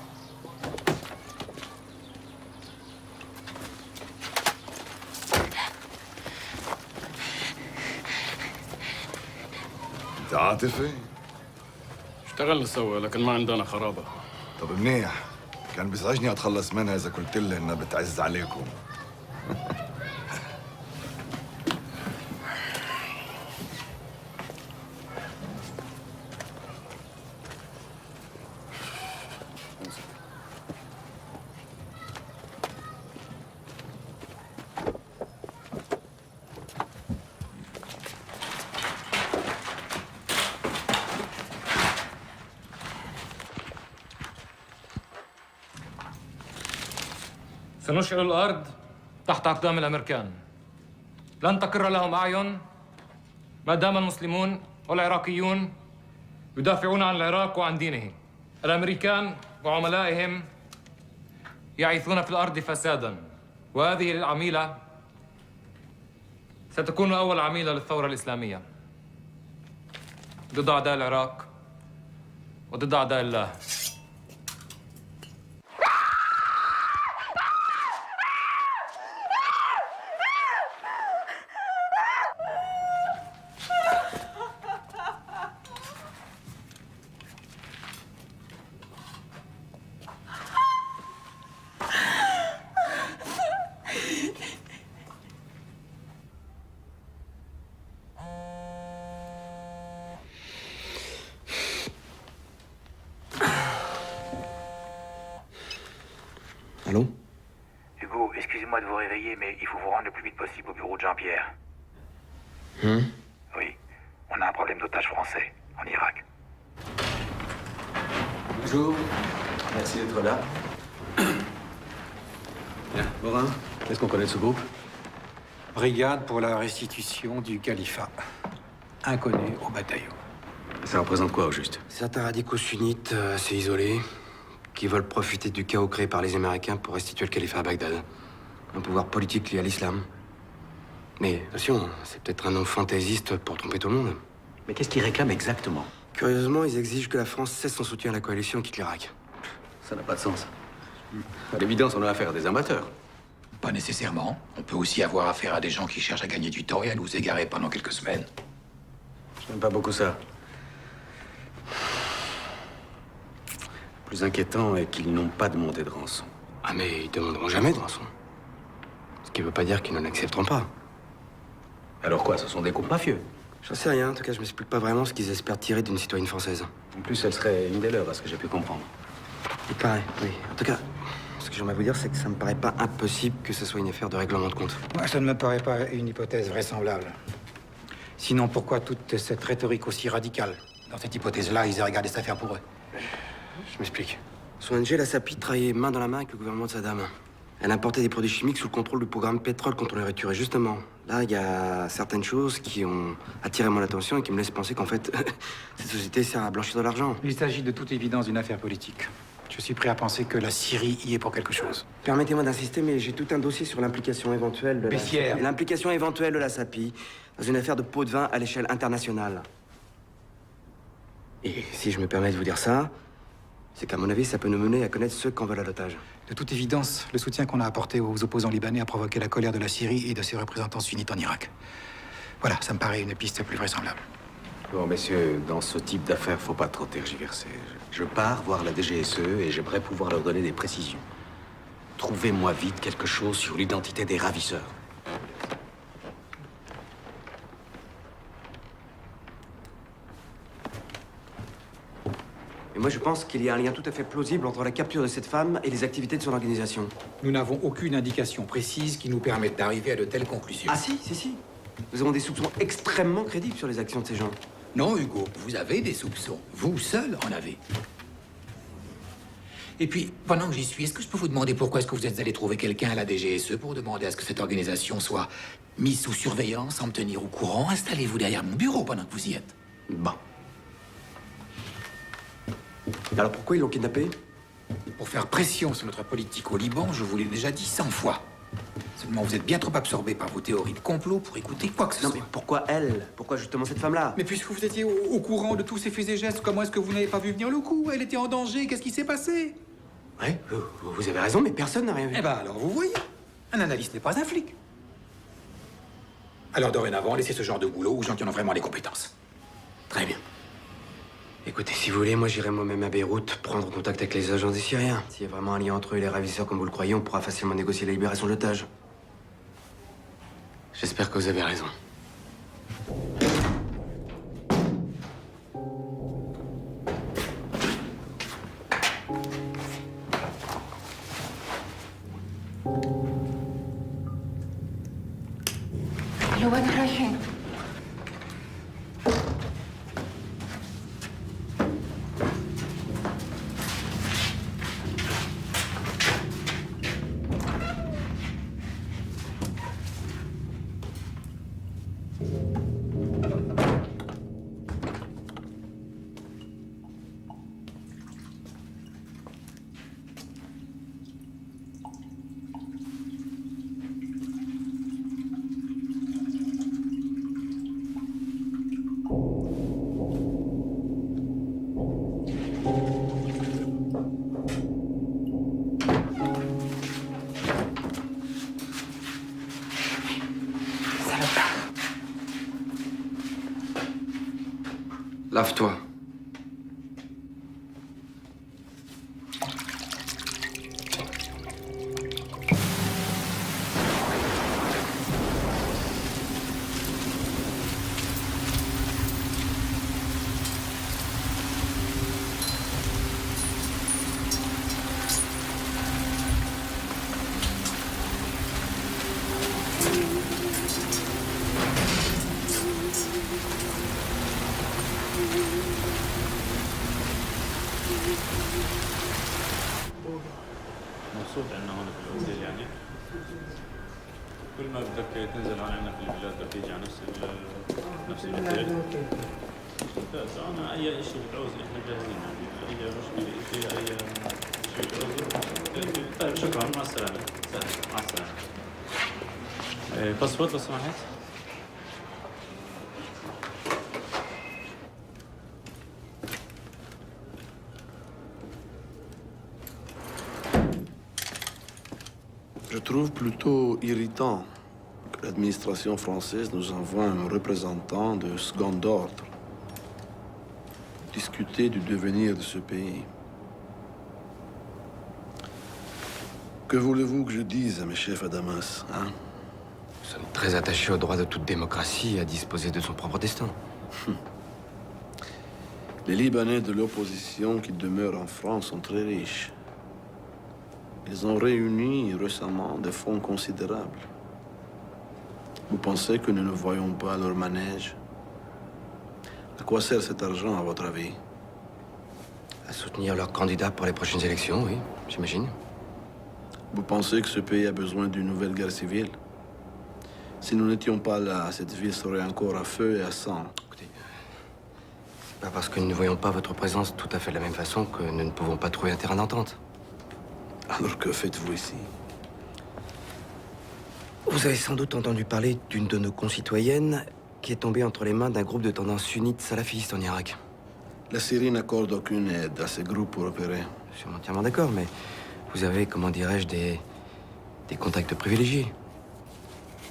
انت عاطفي؟ اشتغلنا سوا لكن ما عندنا خرابة. طب منيح، كان بيزعجني اتخلص منها اذا قلت لها انها بتعز عليكم. سنشعل الأرض تحت أقدام الأمريكان. لن تقر لهم أعين ما دام المسلمون والعراقيون يدافعون عن العراق وعن دينه. الأمريكان وعملائهم يعيثون في الأرض فسادا، وهذه العميلة ستكون أول عميلة للثورة الإسلامية ضد أعداء العراق وضد أعداء الله. Allô? Hugo, excusez-moi de vous réveiller, mais il faut vous rendre le plus vite possible au bureau de Jean-Pierre. Oui, on a un problème d'otages français en Irak. Bonjour, merci d'être là. Bien, Morin, qu'est-ce qu'on connaît de ce groupe? Brigade pour la restitution du califat. Inconnu au bataillon. Ça représente quoi au juste? Certains radicaux sunnites assez isolés qui veulent profiter du chaos créé par les Américains pour restituer le califat à Bagdad. Un pouvoir politique lié à l'islam. Mais attention, c'est peut-être un nom fantaisiste pour tromper tout le monde. Mais qu'est-ce qu'ils réclament exactement? Curieusement, ils exigent que la France cesse son soutien à la coalition et quitte l'Irak. Ça n'a pas de sens. À l'évidence, on a affaire à des amateurs. Pas nécessairement. On peut aussi avoir affaire à des gens qui cherchent à gagner du temps et à nous égarer pendant quelques semaines. J'aime pas beaucoup ça. Le plus inquiétant est qu'ils n'ont pas demandé de rançon. Ah mais ils demanderont jamais de rançon. Ce qui veut pas dire qu'ils ne l'accepteront pas. Alors quoi, ce sont des groupes mafieux? J'en sais rien, en tout cas, je m'explique pas vraiment ce qu'ils espèrent tirer d'une citoyenne française. En plus, elle serait une des leurs, à ce que j'ai pu comprendre. Il paraît, oui. En tout cas, ce que j'aimerais vous dire, c'est que ça me paraît pas impossible que ce soit une affaire de règlement de compte. Moi, ça ne me paraît pas une hypothèse vraisemblable. Sinon, pourquoi toute cette rhétorique aussi radicale? Dans cette hypothèse-là, ils auraient gardé cette affaire pour eux. Je m'explique. Son ONG, la SAPI, travaillait main dans la main avec le gouvernement de Saddam. Elle importait des produits chimiques sous le contrôle du programme Pétrole contre la nourriture. Et justement, là, il y a certaines choses qui ont attiré mon attention et qui me laissent penser qu'en fait, cette société sert à blanchir de l'argent. Il s'agit de toute évidence d'une affaire politique. Je suis prêt à penser que la Syrie y est pour quelque chose. Permettez-moi d'insister, mais j'ai tout un dossier sur l'implication éventuelle de Bessières. l'implication éventuelle de la SAPI dans une affaire de pot de vin à l'échelle internationale. Et si je me permets de vous dire ça, c'est qu'à mon avis, ça peut nous mener à connaître ceux qu'en veulent à l'otage. De toute évidence, le soutien qu'on a apporté aux opposants libanais a provoqué la colère de la Syrie et de ses représentants sunnites en Irak. Voilà, ça me paraît une piste plus vraisemblable. Bon, messieurs, dans ce type d'affaires, faut pas trop tergiverser. Je pars voir la DGSE et j'aimerais pouvoir leur donner des précisions. Trouvez-moi vite quelque chose sur l'identité des ravisseurs. Et moi, je pense qu'il y a un lien tout à fait plausible entre la capture de cette femme et les activités de son organisation. Nous n'avons aucune indication précise qui nous permette d'arriver à de telles conclusions. Ah si. Nous avons des soupçons extrêmement crédibles sur les actions de ces gens. Non, Hugo, vous avez des soupçons. Vous seul en avez. Et puis, pendant que j'y suis, est-ce que je peux vous demander pourquoi est-ce que vous êtes allé trouver quelqu'un à la DGSE pour demander à ce que cette organisation soit mise sous surveillance, sans me tenir au courant? Installez-vous derrière mon bureau pendant que vous y êtes. Bon. Alors pourquoi ils l'ont kidnappé? Pour faire pression sur notre politique au Liban, je vous l'ai déjà dit 100 fois. Seulement, vous êtes bien trop absorbé par vos théories de complot pour écouter quoi que ce soit. Non, mais pourquoi elle? Pourquoi justement cette femme-là? Mais puisque vous étiez au courant de tous ces faits et gestes, comment est-ce que vous n'avez pas vu venir le coup? Elle était en danger, qu'est-ce qui s'est passé? Ouais, vous avez raison, mais personne n'a rien vu. Eh ben alors, vous voyez, un analyste n'est pas un flic. Alors dorénavant, laissez ce genre de boulot aux gens qui en ont vraiment les compétences. Très bien. Écoutez, si vous voulez, moi j'irai moi-même à Beyrouth prendre contact avec les agents des Syriens. S'il y a vraiment un lien entre eux et les ravisseurs comme vous le croyez, on pourra facilement négocier la libération de l'otage. J'espère que vous avez raison. لوين رايحين؟ Lave-toi. مبسوط عندنا هون في الاوتيل يعني كل ما بدك تنزل هون عندنا في البلاد بدك تيجي على نفس الاوتيل ممتاز انا اي شيء بتعوز احنا جاهزين يعني اي مشكله في اي شيء بتعوزه طيب شكرا مع السلامه مع السلامه باسبور لو سمحت Je trouve plutôt irritant que l'administration française nous envoie un représentant de second ordre discuter du devenir de ce pays. Que voulez-vous que je dise à mes chefs à Damas, hein? Nous sommes très attachés au droit de toute démocratie à disposer de son propre destin. Les Libanais de l'opposition qui demeurent en France sont très riches. Ils ont réuni récemment des fonds considérables. Vous pensez que nous ne voyons pas leur manège? À quoi sert cet argent, à votre avis? À soutenir leurs candidats pour les prochaines élections, oui, j'imagine. Vous pensez que ce pays a besoin d'une nouvelle guerre civile? Si nous n'étions pas là, cette ville serait encore à feu et à sang. Écoutez, c'est pas parce que nous ne voyons pas votre présence tout à fait de la même façon que nous ne pouvons pas trouver un terrain d'entente. Alors que faites-vous ici? Vous avez sans doute entendu parler d'une de nos concitoyennes qui est tombée entre les mains d'un groupe de tendance sunnite salafiste en Irak. La Syrie n'accorde aucune aide à ces groupes pour opérer. Je suis entièrement d'accord, mais vous avez, comment dirais-je, des contacts privilégiés.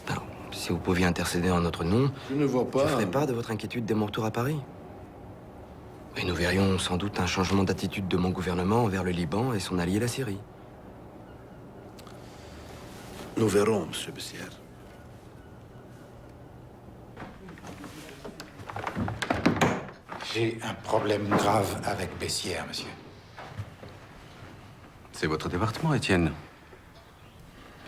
Alors, si vous pouviez intercéder en notre nom, je ne vois pas. Je ferais part de votre inquiétude dès mon retour à Paris. Et nous verrions sans doute un changement d'attitude de mon gouvernement envers le Liban et son allié la Syrie. Nous verrons, Monsieur Bessières. J'ai un problème grave avec Bessières, monsieur. C'est votre département, Étienne.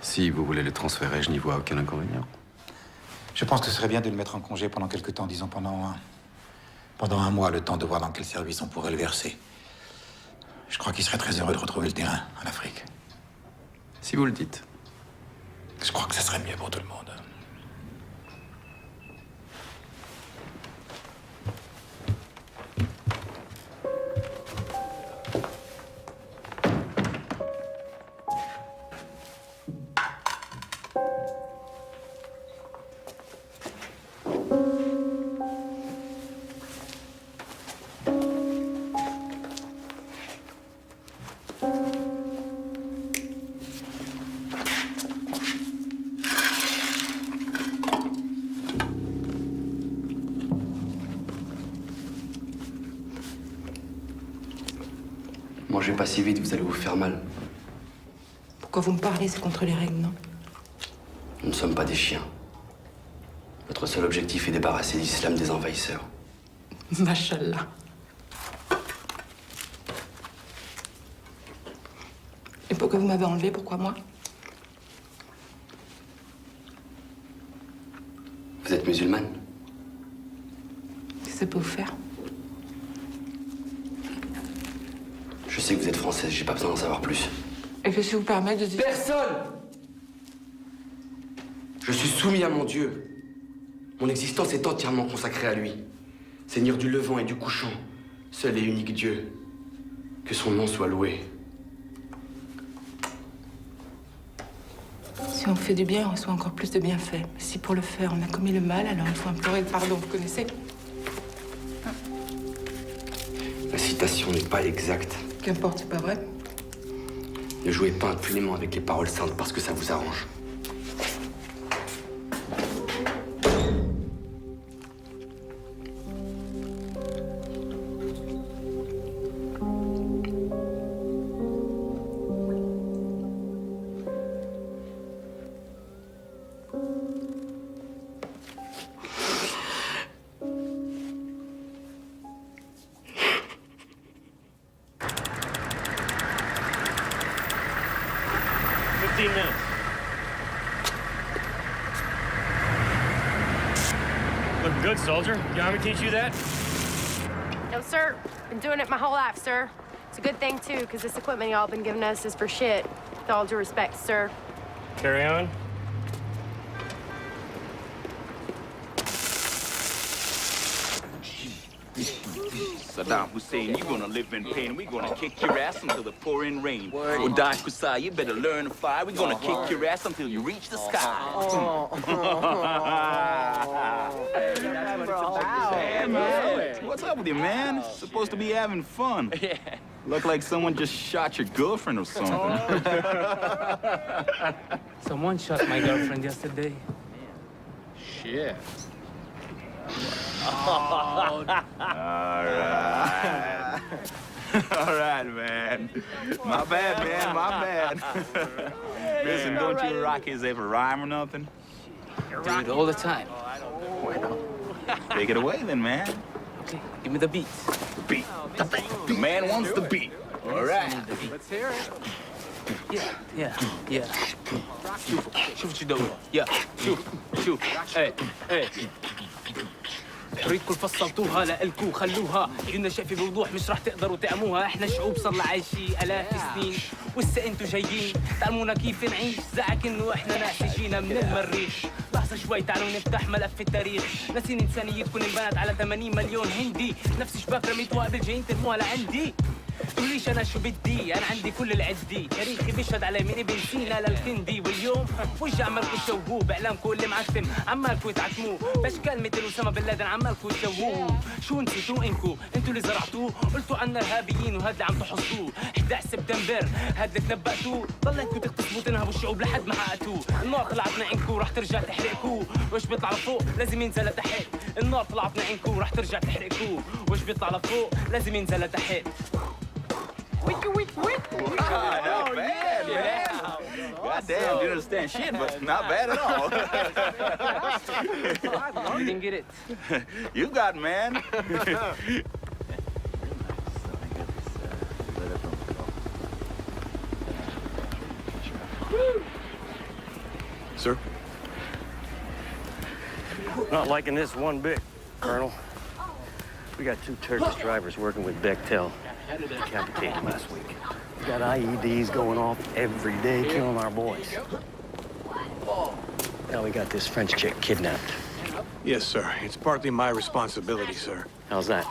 Si vous voulez le transférer, je n'y vois aucun inconvénient. Je pense que ce serait bien de le mettre en congé pendant quelque temps, disons pendant un mois, le temps de voir dans quel service on pourrait le verser. Je crois qu'il serait très heureux de retrouver le terrain en Afrique. Si vous le dites. Je crois que ce serait mieux pour tout le monde. Mangez pas si vite, vous allez vous faire mal. Pourquoi vous me parlez? C'est contre les règles, non? Nous ne sommes pas des chiens. Notre seul objectif est débarrasser l'islam des envahisseurs. Machallah. Et pourquoi vous m'avez enlevé? Pourquoi moi? Vous êtes musulmane? Qu'est-ce que ça peut vous faire? Je sais que vous êtes française, j'ai pas besoin d'en savoir plus. Et qu'est-ce qui vous permet de dire... Personne! Je suis soumis à mon Dieu. Mon existence est entièrement consacrée à lui. Seigneur du levant et du couchant, seul et unique Dieu. Que son nom soit loué. Si on fait du bien, on reçoit encore plus de bienfaits. Si pour le faire, on a commis le mal, alors il faut implorer le pardon, vous connaissez? La citation n'est pas exacte. Qu'importe, c'est pas vrai? Ne jouez pas impunément avec les paroles saintes parce que ça vous arrange. Looking good, soldier. Did Army teach you that? No, sir. Been doing it my whole life, sir. It's a good thing, too, because this equipment y'all been giving us is for shit. With all due respect, sir. Carry on. Saddam Hussein, you're gonna live in pain. We're gonna kick your ass until the pouring rain. Uday Kusai, you better learn to fly. We're gonna kick your ass until you reach the sky. Hey, man. What's up with you, man? Supposed to be having fun. Yeah. Look like someone just shot your girlfriend or something. Someone shot my girlfriend yesterday. Shit. All right. All right, man. My bad, man. My bad. Listen, don't you Rockies ever rhyme or nothing? Dude, all the time. Take it away then, man. Okay, give me the beat. The beat. The man wants the beat. All right. Let's hear it. Yeah. شوف شو دوره. شوف. ايه. ريدكم فصلتوها لإلكو خلوها قلنا شيء بوضوح مش رح تقدروا تعموها احنا شعوب صلى عايشي آلاف السنين ولسه انتو جايين تعلمونا كيف نعيش زعك انه احنا ناس جينا من المريخ لحظة شوي تعالوا نفتح ملف التاريخ ناسين انسانيتكم انبنت على 80 مليون هندي نفس شباك رميتوها قبل جايين ترموها لعندي تقوليش انا شو بدي انا عندي كل العدي تاريخي بيشهد علي من ابن سينا للكندي واليوم وجه عمالكوا تشوهوه باعلامكم اللي معفن عمالكوا تعتموه باشكال مثل اسامه بن لادن عمالكوا تشوهوه شو نسيتوا انكو انتوا اللي زرعتوه قلتوا عنا ارهابيين وهاد اللي عم تحصدوه 11 سبتمبر هاد اللي تنبأتوه ضليتكوا تغتصبوا تنهبوا الشعوب لحد ما حققتوه النار طلعت من عينكو رح ترجع تحرقكو واش بيطلع لفوق لازم ينزل لتحت النار طلعت من عينكو رح ترجع تحرقكو واش بيطلع لفوق لازم ينزل لتحت Not bad, man. Goddamn, you understand shit, but not bad at all. You didn't get it. You got, man. Sir? Not liking this one bit, Colonel. We got 2 Turkish drivers working with Bechtel. Decapitated him last week. We got IEDs going off every day, killing our boys. Now we got this French chick kidnapped. Yes, sir. It's partly my responsibility, sir. How's that?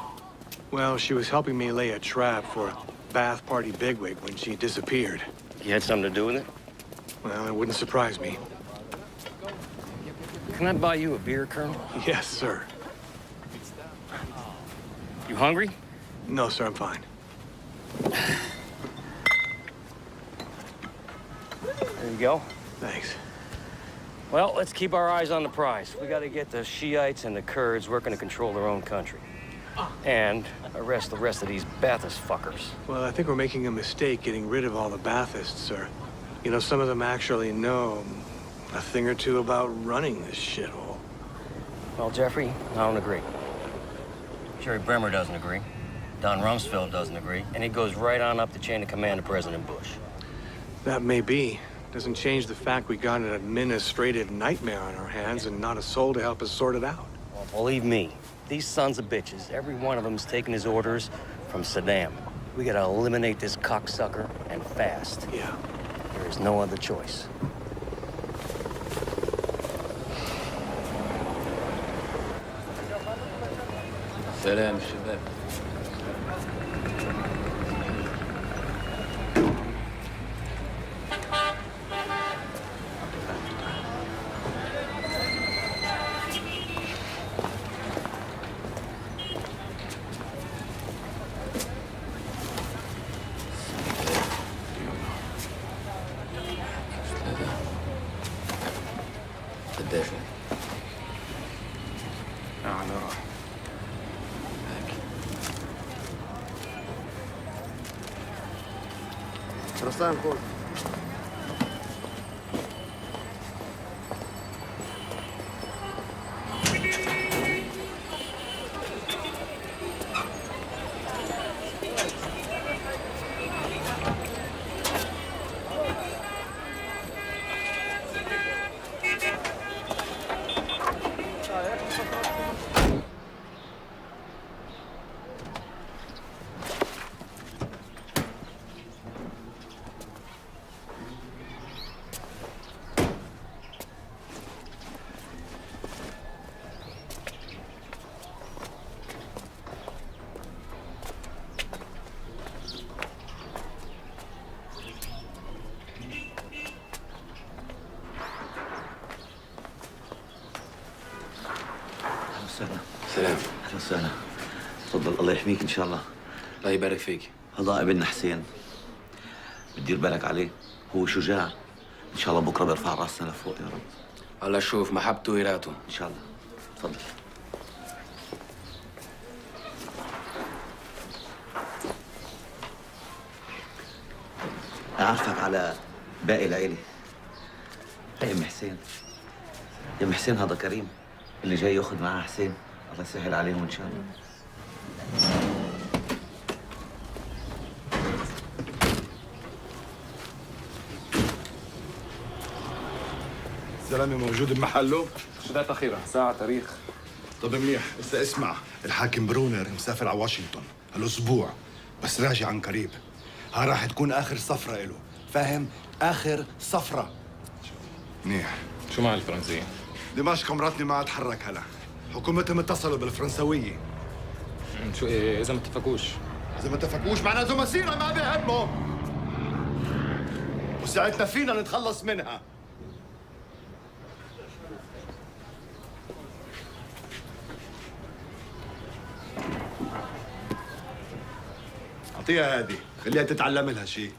Well, she was helping me lay a trap for a Bath Party bigwig when she disappeared. You had something to do with it? Well, it wouldn't surprise me. Can I buy you a beer, Colonel? Yes, sir. You hungry? No, sir, I'm fine. There you go. Thanks. Well, let's keep our eyes on the prize. We got to get the Shiites and the Kurds working to control their own country. And arrest the rest of these Baathist fuckers. Well, I think we're making a mistake getting rid of all the Baathists, sir. You know, some of them actually know a thing or two about running this shithole. Well, Jeffrey, I don't agree. Jerry Bremer doesn't agree. Don Rumsfeld doesn't agree. And it goes right on up the chain of command to President Bush. That may be. Doesn't change the fact we got an administrative nightmare on our hands and not a soul to help us sort it out. Well, believe me, these sons of bitches, every one of them's taking his orders from Saddam. We gotta eliminate this cocksucker, and fast. Yeah. There is no other choice. سلام شباب. الدافع. رسام كول. سلام. اهلا وسهلا. تفضل الله يحميك ان شاء الله. الله يبارك فيك. هذا ابننا حسين. بتدير بالك عليه، هو شجاع. ان شاء الله بكره بيرفع راسنا لفوق يا رب. الله يشوف محبته ويراته. ان شاء الله. تفضل. اعرفك على باقي العيله. هي ام حسين. يا ام حسين هذا كريم اللي جاي ياخذ معاه حسين، الله يسهل عليهم ان شاء الله. الزلمه موجود بمحله؟ شدات أخيرة ساعة تاريخ. طب منيح، هسه اسمع، الحاكم برونر مسافر على واشنطن هالاسبوع، بس راجع عن قريب. ها راح تكون اخر صفرة له، فاهم؟ اخر صفرة. منيح. شو مع الفرنسيين؟ دمشق مراتني ما اتحرك هلا، حكومتهم اتصلوا بالفرنسوية. شو إذا ما اتفقوش؟ إذا ما اتفقوش معناته مسيرة ما بيهمهم، وساعتنا فينا نتخلص منها. أعطيها هذه، خليها تتعلم لها شيء.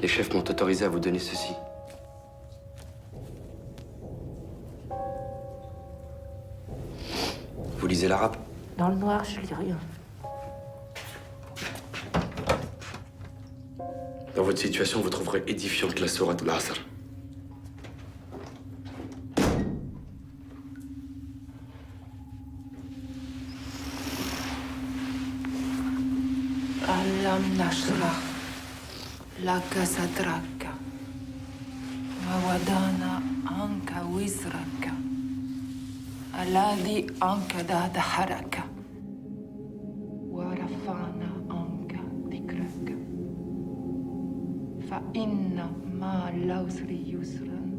Les chefs m'ont autorisé à vous donner ceci. Vous lisez l'arabe? Dans le noir, je lis rien. Dans votre situation, vous trouverez édifiante la sourate al-Asr. Alam nashrah laka sadraka wa wadana anka wizraka alladhi ankada daharaka wa rafa'na anka dhikraka fa inna ma al-usri yusran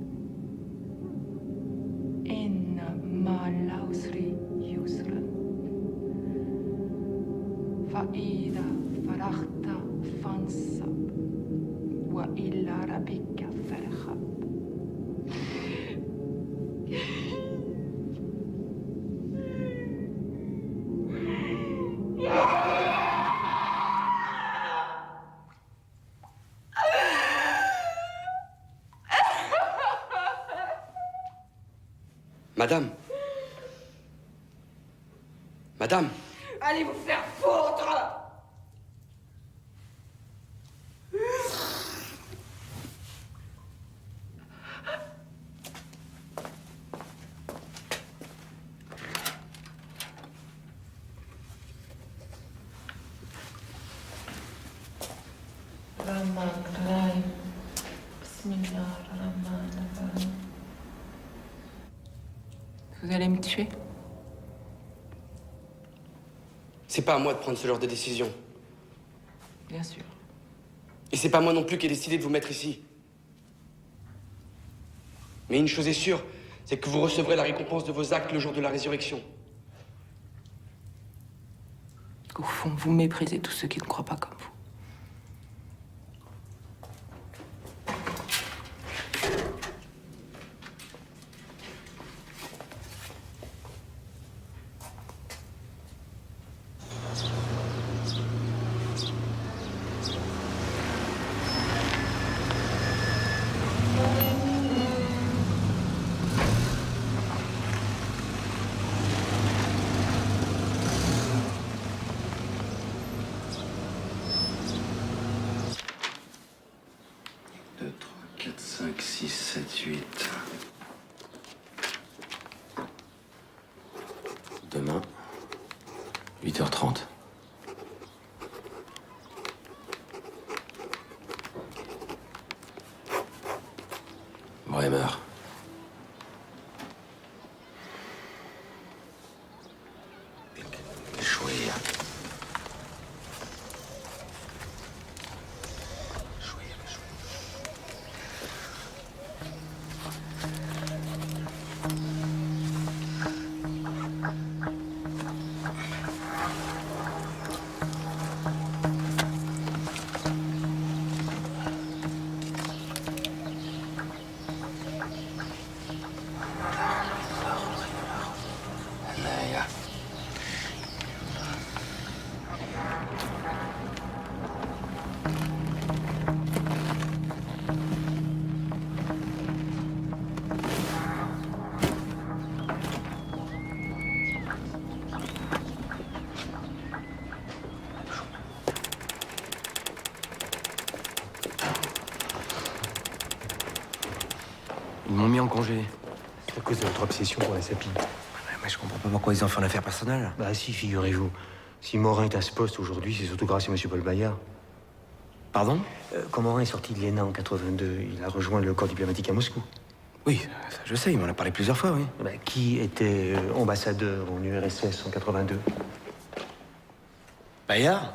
inna ma al-usri yusran fa idha فرغت فانصب وإلى ربك فارغب. Madame. Madame. Allez vous faire foutre! Vous allez me tuer? C'est pas à moi de prendre ce genre de décision. Bien sûr. Et c'est pas moi non plus qui ai décidé de vous mettre ici. Mais une chose est sûre, c'est que vous recevrez la récompense de vos actes le jour de la résurrection. Au fond, vous méprisez tous ceux qui ne croient pas comme vous. Demain, 8h30. Bremer. شوية. Ils m'ont mis en congé. C'est à cause de votre obsession pour la sapine. Mais je comprends pas pourquoi ils en font une affaire personnelle. Bah si, figurez-vous. Si Morin est à ce poste aujourd'hui, c'est surtout grâce à M. Paul Bayard. Pardon? Quand Morin est sorti de l'ENA en 82, il a rejoint le corps diplomatique à Moscou. Oui, ça, je sais, il m'en a parlé plusieurs fois, oui. Bah, qui était ambassadeur en URSS en 82? Bayard?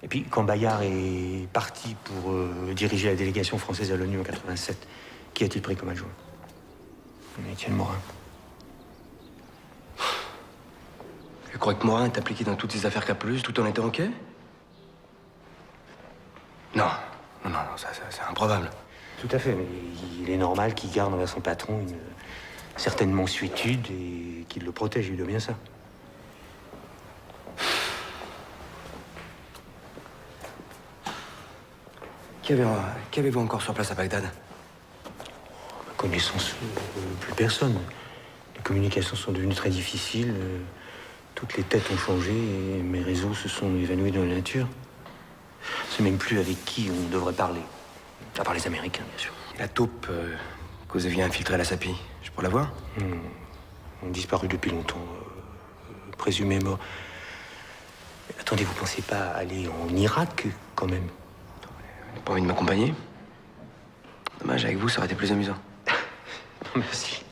Et puis, quand Bayard est parti pour diriger la délégation française à l'ONU en 87, qui a-t-il pris comme adjoint? Étienne Morin. Je crois que Morin est impliqué dans toutes ces affaires K+, tout en étant OK? Non, ça, c'est improbable. Tout à fait, mais il est normal qu'il garde envers son patron une certaine mansuétude et qu'il le protège, il doit bien ça. Qu'avez-vous encore sur place à Bagdad? À ma connaissance, plus personne. Les communications sont devenues très difficiles. Toutes les têtes ont changé et mes réseaux se sont évanouis dans la nature. Je ne sais même plus avec qui on devrait parler. À part les Américains, bien sûr. Et la taupe que vous aviez infiltrée à la SAPI, je pourrais la voir? On a disparu depuis longtemps. Présumé mort. Mais attendez, vous pensez pas aller en Irak, quand même? Vous n'avez pas envie de m'accompagner? Dommage, avec vous, ça aurait été plus amusant. Merci.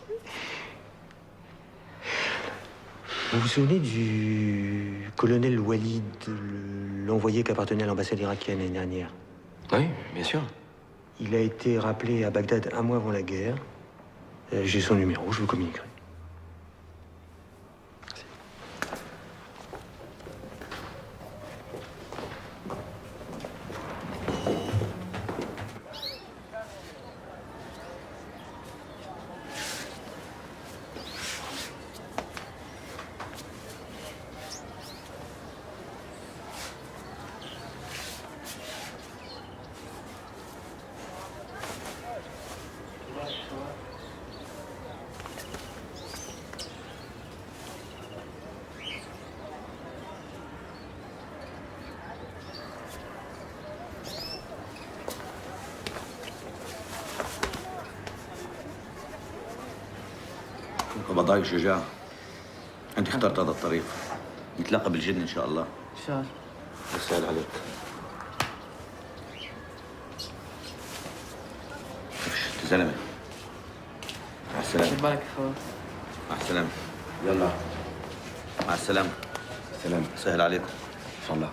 Vous vous souvenez du colonel Walid, l'envoyé qui appartenait à l'ambassade irakienne l'année dernière? Oui, bien sûr. Il a été rappelé à Bagdad un mois avant la guerre. J'ai son numéro, je vous communiquerai. قبضاي شجاع انت اخترت هذا الطريق نتلاقى بالجنة ان شاء الله ان شاء الله يسهل عليك انت زلمه مع السلامه بالك خلاص مع السلامه يلا مع السلامه سلام سهل عليكم ان شاء الله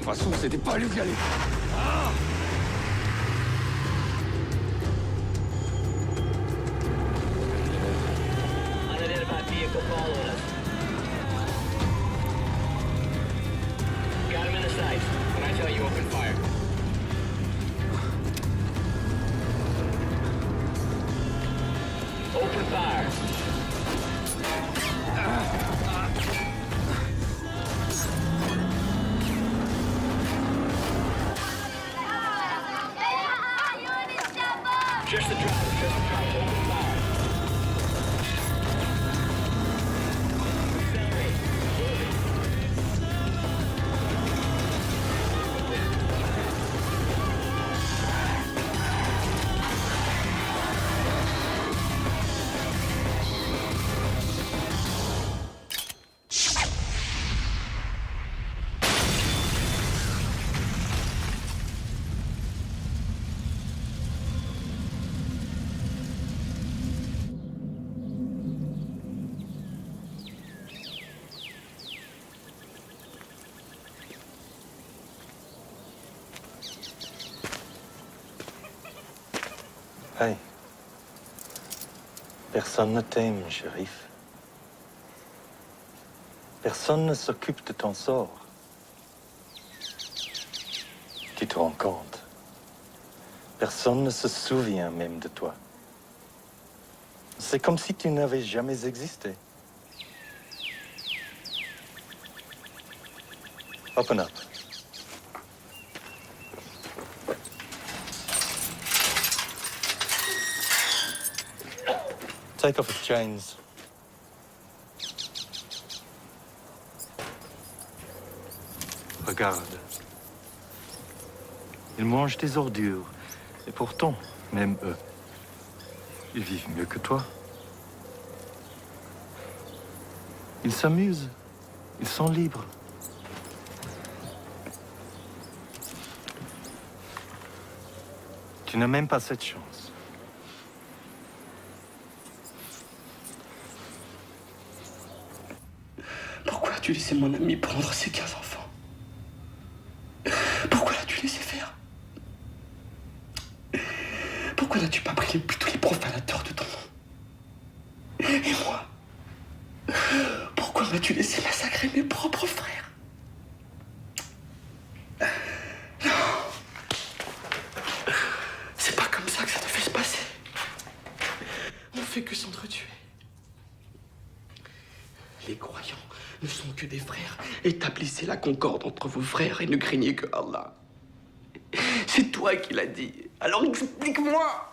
De toute façon, c'était pas lui qui allait. still following us. Got him in the sights. When I tell you, open fire. Open fire. Just the driver, open fire. Hey. Personne ne t'aime, shérif. Personne ne s'occupe de ton sort. Tu te rends compte? Personne ne se souvient même de toi. C'est comme si tu n'avais jamais existé. Open up. Take off his chains. Regarde. Ils mangent des ordures. Et pourtant, même eux, ils vivent mieux que toi. Ils s'amusent. Ils sont libres. Tu n'as même pas cette chance. Pourquoi as-tu laissé mon ami prendre ces 15 enfants? Pourquoi l'as-tu laissé faire? Pourquoi n'as-tu pas pris tous les profanateurs de ton nom? Et moi? Pourquoi m'as-tu laissé massacrer mes propres frères? Non! C'est pas comme ça que ça devait se passer. On fait que s'entretuer. Les croyants ne sont que des frères. Établissez la concorde entre vos frères et ne craignez que Allah. C'est toi qui l'as dit. Alors explique-moi.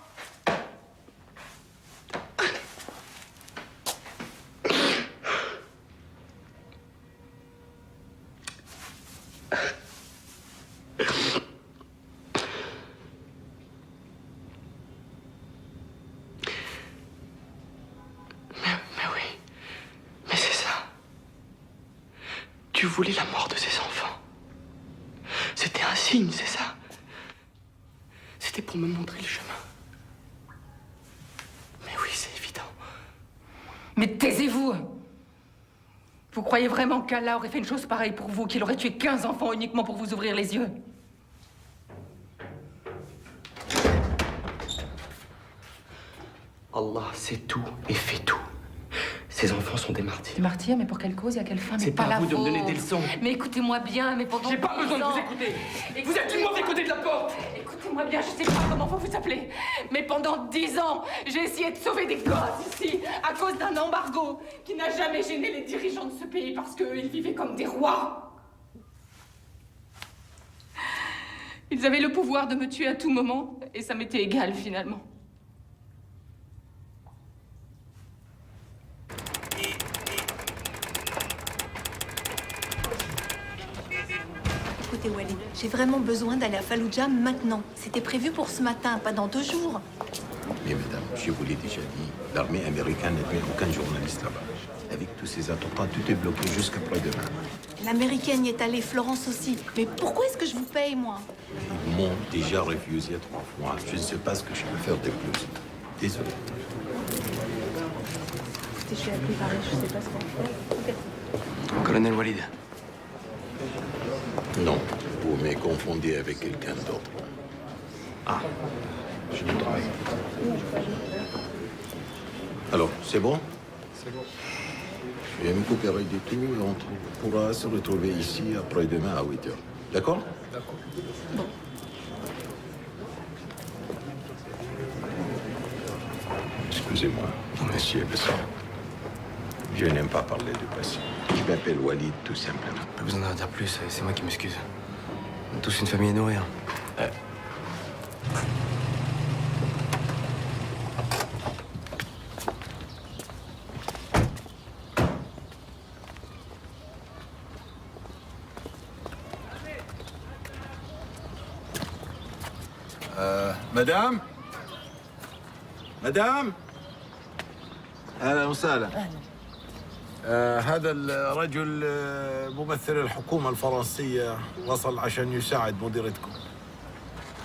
Mais oui, mais c'est ça. Tu voulais la mort de ses enfants. C'était un signe, c'est ça. C'était pour me montrer le chemin. Mais oui, c'est évident. Mais taisez-vous! Vous croyez vraiment qu'Allah aurait fait une chose pareille pour vous, qu'il aurait tué 15 enfants uniquement pour vous ouvrir les yeux? Allah sait tout et fait tout. Ces enfants sont des martyrs. Des martyrs, mais pour quelle cause et à quelle fin? C'est Mais pas la à vous de me vôtre. donner des leçons. Mais écoutez-moi bien, mais pendant J'ai pas 10 besoin de vous ans- écouter. Écoutez- Vous êtes du mauvais côté de la porte. Écoutez-moi bien, je sais pas comment vous vous appelez, mais pendant 10 ans, j'ai essayé de sauver des gosses ici, à cause d'un embargo qui n'a jamais gêné les dirigeants de ce pays parce qu'ils vivaient comme des rois. Ils avaient le pouvoir de me tuer à tout moment, et ça m'était égal finalement. Écoutez, Walid, j'ai vraiment besoin d'aller à Fallujah maintenant. C'était prévu pour ce matin, pas dans 2 jours. Mais madame, je vous l'ai déjà dit, l'armée américaine n'admet aucun journaliste là-bas. Avec tous ces attentats, tout est bloqué jusqu'après-demain. L'américaine y est allée, Florence aussi. Mais pourquoi est-ce que je vous paye, moi? Ils m'ont déjà refusé 3 fois. Je ne sais pas ce que je peux faire de plus. Désolé. Écoutez, je suis appelée Paris, je sais pas ce qu'on fait. Ok. Colonel Walid. Non, vous me confondez avec quelqu'un d'autre. Ah, je me trompe. Alors, c'est bon? C'est bon. Je vais me coopérer du tout et on pourra se retrouver ici après-demain à 8 h. D'accord? D'accord. Excusez-moi, monsieur Besson. Je n'aime pas parler du passé. Je m'appelle Walid, tout simplement. Pas besoin d'en dire plus, c'est moi qui m'excuse. On est tous une famille à nourrir. مدام مدام اهلا وسهلا هذا الرجل ممثل الحكومة الفرنسية وصل عشان يساعد مديرتكم.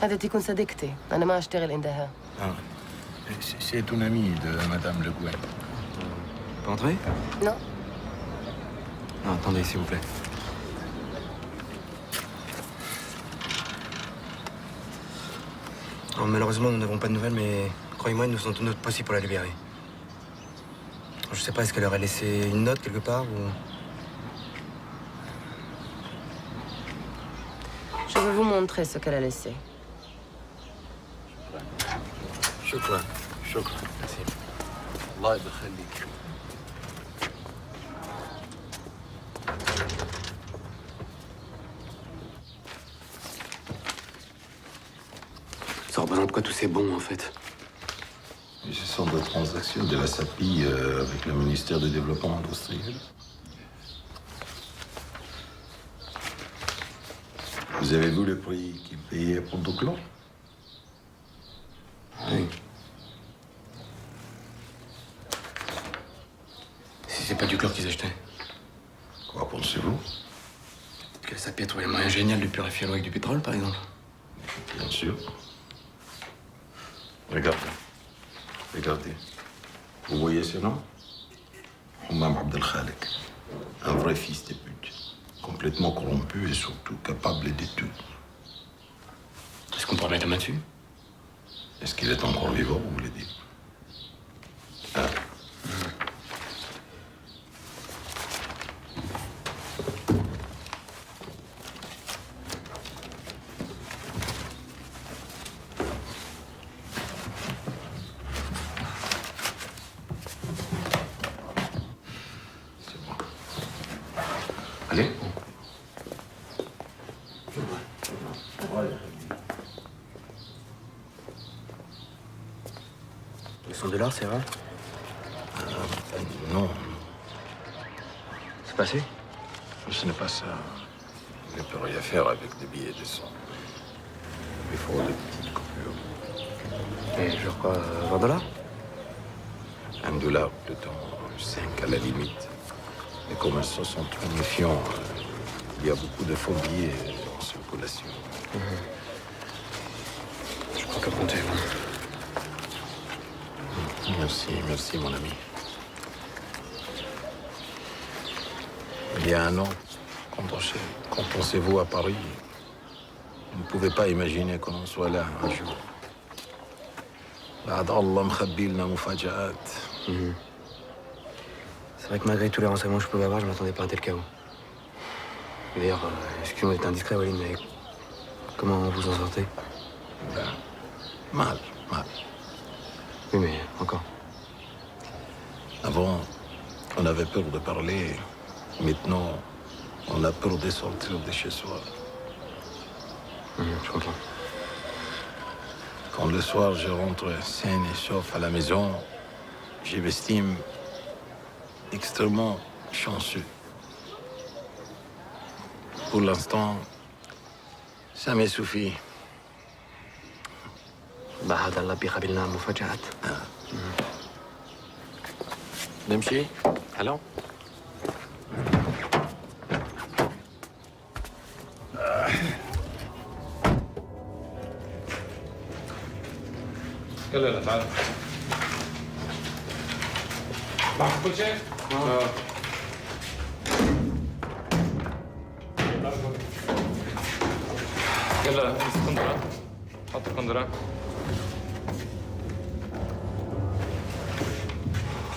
هذا تكون صديقتي، أنا ما أشتغل عندها. C'est une amie de Madame Le Gouin. Pas entrer? Non. Non, attendez, s'il vous plaît. Alors, malheureusement, nous n'avons pas de nouvelles, mais croyez-moi, nous faisons tout notre possible pour la libérer. Je sais pas, est-ce qu'elle aurait laissé une note quelque part ou... Je vais vous montrer ce qu'elle a laissé. شكرا شكرا. الله يخليك. Ça représente quoi tous ces bons, en fait? Ce sont des transactions de la SAPI avec le ministère du Développement industriel. Vous avez vu le prix qu'ils payaient pour Doclan? Oui. Si c'est pas du chlore qu'ils achetaient. Quoi pensez-vous? Que la SAPI a trouvé le moyen génial de purifier l'eau avec du pétrole, par exemple. Bien sûr. Regardez. Regardez. Vous voyez ce nom? Hammam Abdel Khalek. Un vrai fils de pute. Complètement corrompu et surtout capable de tout. Est-ce qu'on pourrait mettre la main dessus? Est-ce qu'il est encore vivant, vous voulez dire? Ah. Allez. $100, c'est vrai? Non. C'est passé? Ce n'est pas ça. Je ne peux rien faire avec des billets de 100. Il faut des petites coupures. Et genre quoi, $20? $1, plutôt 5 à la limite. Les commerçants sont trop méfiants. Il y a beaucoup de faux billets en circulation. Je crois qu'à compter. Merci, merci, mon ami. Il y a un an, quand on s'est vu à Paris, je ne pouvais pas imaginer qu'on en soit là un jour. بعد الله مخبي لنا مفاجآت. C'est vrai que malgré tous les renseignements que je pouvais avoir, je ne m'attendais pas à un tel chaos. Et d'ailleurs, excusez-moi d'être indiscret, Walid, mais comment vous en sortez? Mal. Oui, mais encore. Avant, on avait peur de parler. Maintenant, on a peur de sortir de chez soi. Je comprends. Quand le soir, je rentre sain et sauf à la maison, je m'estime extrêmement chanceux. Pour l'instant, ça me suffit. بعد الله بيقابلنا مفاجآت. نمشي؟ هلا؟ يلا تعال. معك كل شيء؟ يلا امسك القندرة. حط القندرة.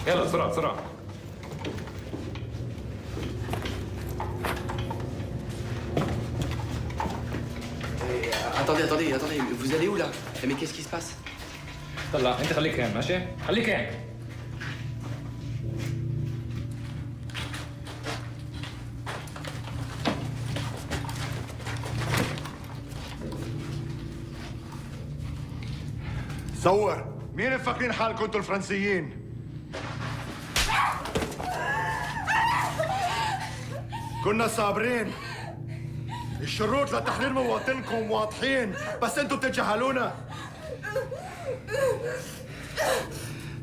يلا بسرعة بسرعة. Attendez, vous allez où là? Mais qu'est-ce qui se passe? طلع انت خليك هين ماشي؟ خليك هين. صور مين مفكرين حالكم انتوا الفرنسيين؟ كنا صابرين. الشروط لتحرير مواطنكم واضحين، بس انتوا بتتجاهلونا.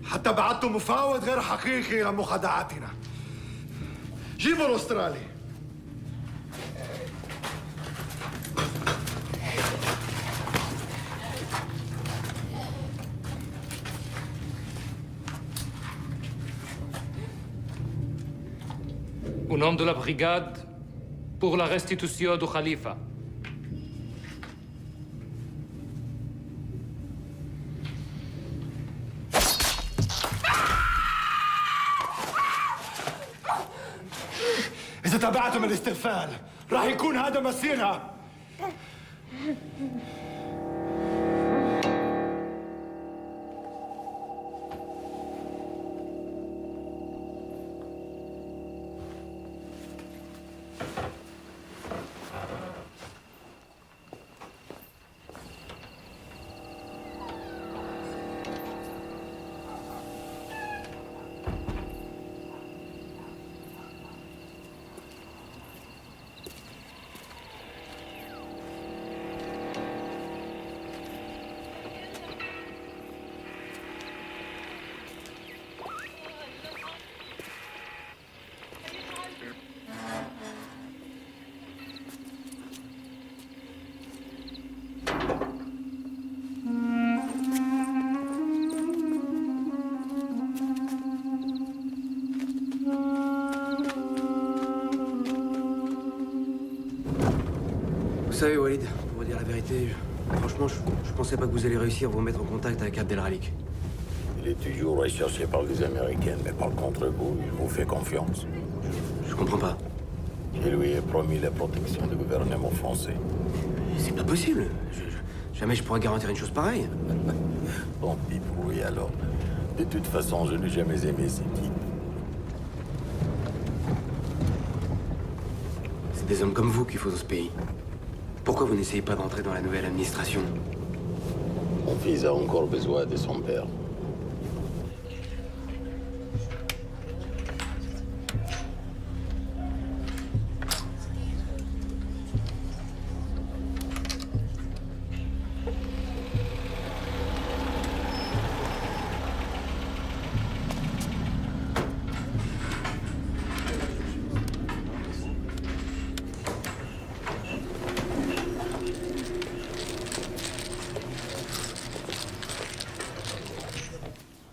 حتى بعتوا مفاوض غير حقيقي لمخادعاتنا. جيبوا الاسترالي. Au nom de la brigade, pour la restitution du Khalifa. إذا تبعتم الاستغفال راح يكون هذا مسيرها. Vous savez, Walid, pour vous dire la vérité, franchement, je pensais pas que vous allez réussir à vous mettre en contact avec Abdelralik. Il est toujours recherché par les Américains, mais par contre vous, il vous fait confiance. Je comprends pas. Je lui ai promis la protection du gouvernement français. C'est pas possible. Jamais je pourrais garantir une chose pareille. Bon, pis pour lui alors. De toute façon, je n'ai jamais aimé ces types. C'est des hommes comme vous qu'il faut dans ce pays. Pourquoi vous n'essayez pas d'entrer dans la nouvelle administration? Mon fils a encore besoin de son père.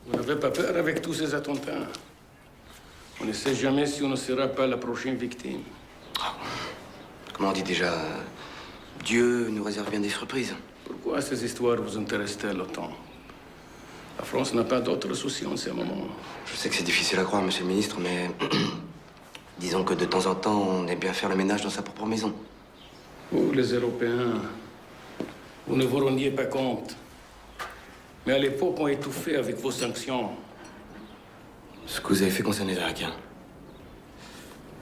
Vous n'avez pas peur avec tous ces attentats? On ne sait jamais si on ne sera pas la prochaine victime. Comment on dit déjà? Dieu nous réserve bien des surprises. Pourquoi ces histoires vous intéressent-elles autant? La France n'a pas d'autres soucis en ce moment. Je sais que c'est difficile à croire, monsieur le ministre, mais disons que de temps en temps, on aime bien faire le ménage dans sa propre maison. Vous, les Européens, vous ne vous rendiez pas compte. Mais à l'époque, on étouffait avec vos sanctions. Ce que vous avez fait concerne les Irakiens.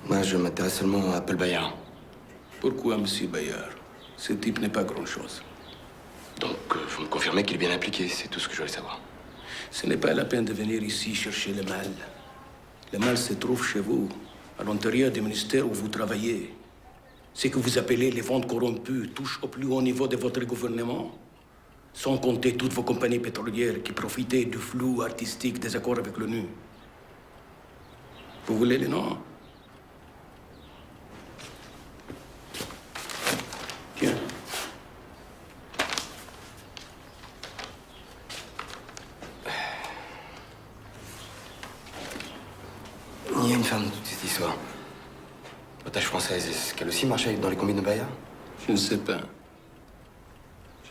Moi, je m'intéresse seulement à Paul Bayard. Pourquoi, monsieur Bayard? Ce type n'est pas grand-chose. Donc, vous me confirmez qu'il est bien impliqué, c'est tout ce que je voulais savoir. Ce n'est pas la peine de venir ici chercher le mal. Le mal se trouve chez vous, à l'intérieur du ministère où vous travaillez. Ce que vous appelez les ventes corrompues touche au plus haut niveau de votre gouvernement. Sans compter toutes vos compagnies pétrolières qui profitaient du flou artistique des accords avec l'ONU. Vous voulez les noms? Tiens. Il y a une femme dans toute cette histoire. Otage française, est-ce qu'elle aussi marchait dans les combines de Bayard? Je ne sais pas.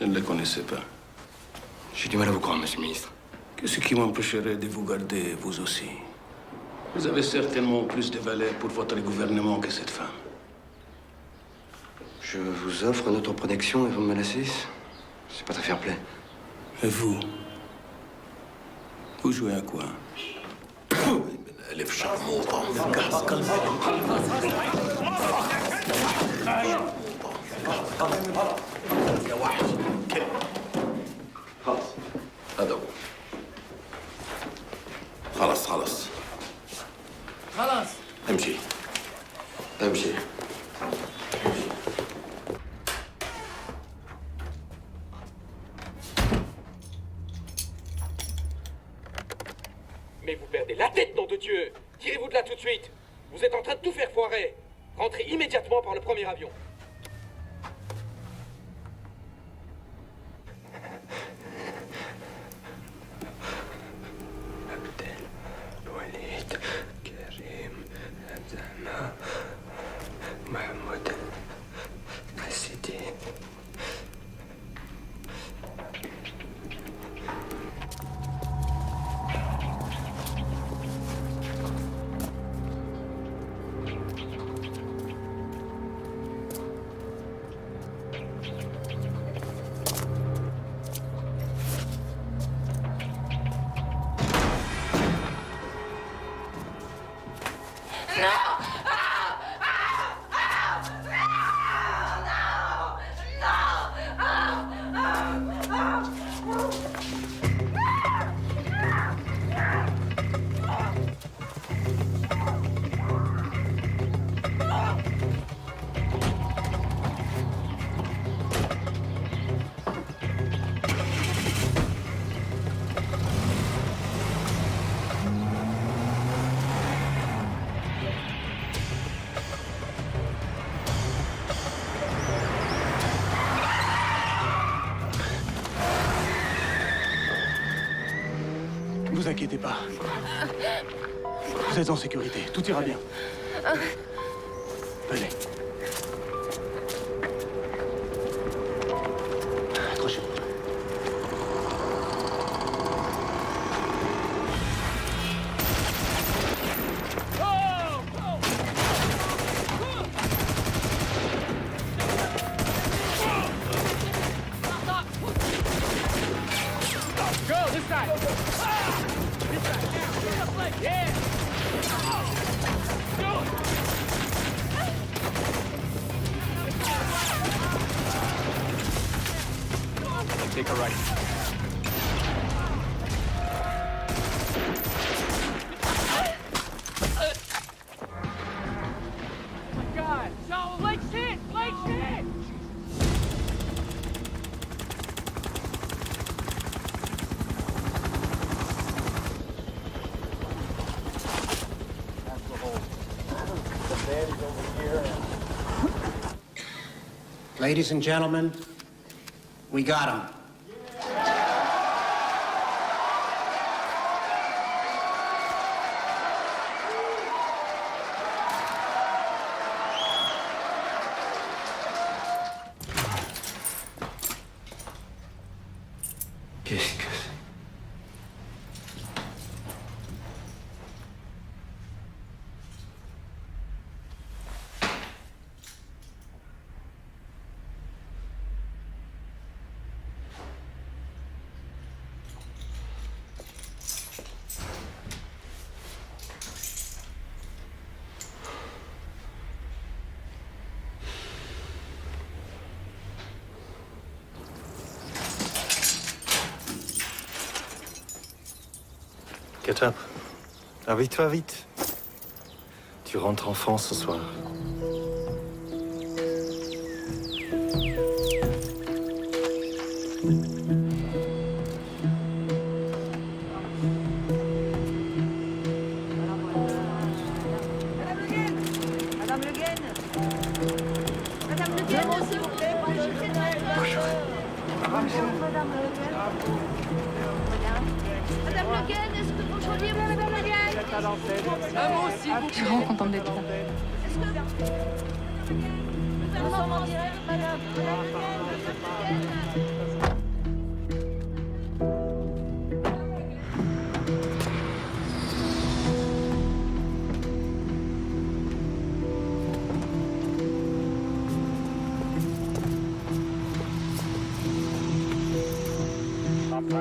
Je ne la connaissais pas. J'ai du mal à vous croire, monsieur le ministre. Qu'est-ce qui m'empêcherait de vous garder, vous aussi? Vous avez certainement plus de valeur pour votre gouvernement que cette femme. Je vous offre notre protection et vous me menacez? C'est pas très fair-play. Et vous? Vous jouez à quoi? ألف شرموطة يا وحش كده خلاص هذا هو خلاص خلاص خلاص. امشي امشي Mais vous perdez la tête, nom de Dieu! Tirez-vous de là tout de suite! Vous êtes en train de tout faire foirer! Rentrez immédiatement par le premier avion! Walid, Karim, Abdallah, Mahmoud, Cassidy. Ne vous inquiétez pas. Vous êtes en sécurité. Tout ira bien. Venez. Accrochez-vous. Go, this side! This side, now! Yeah! Take a right. God! No, Blake's hit! Blake's hit! Ladies and gentlemen, we got him. Qu'est-ce que c'est? Ketchup, habille-toi vite. Tu rentres en France ce soir. Madame Le Guen. Madame Le Guen, s'il vous plaît. Bonjour. Madame Le Guen. Madame Le Guen, est-ce que vous jouiez Madame Le Guen? Moi aussi, je suis vraiment contente d'être là. Est-ce que... Nous sommes en direct, madame. Madame Le Guen.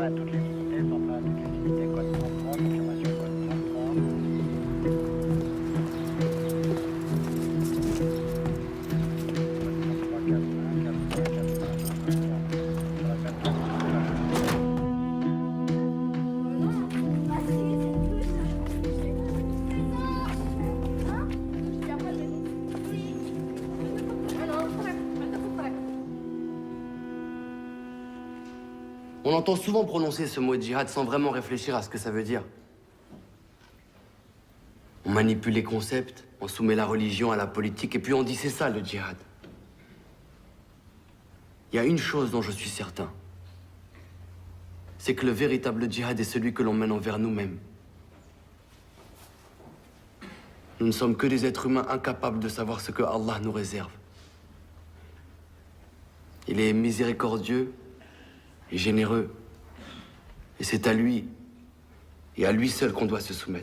à toutes les unités, sont prêts à toutes les unités, code 33, confirmation code 33. On entend souvent prononcer ce mot djihad sans vraiment réfléchir à ce que ça veut dire. On manipule les concepts, on soumet la religion à la politique, et puis on dit c'est ça le djihad. Il y a une chose dont je suis certain. C'est que le véritable djihad est celui que l'on mène envers nous-mêmes. Nous ne sommes que des êtres humains incapables de savoir ce que Allah nous réserve. Il est miséricordieux et généreux. Et c'est à lui, et à lui seul qu'on doit se soumettre.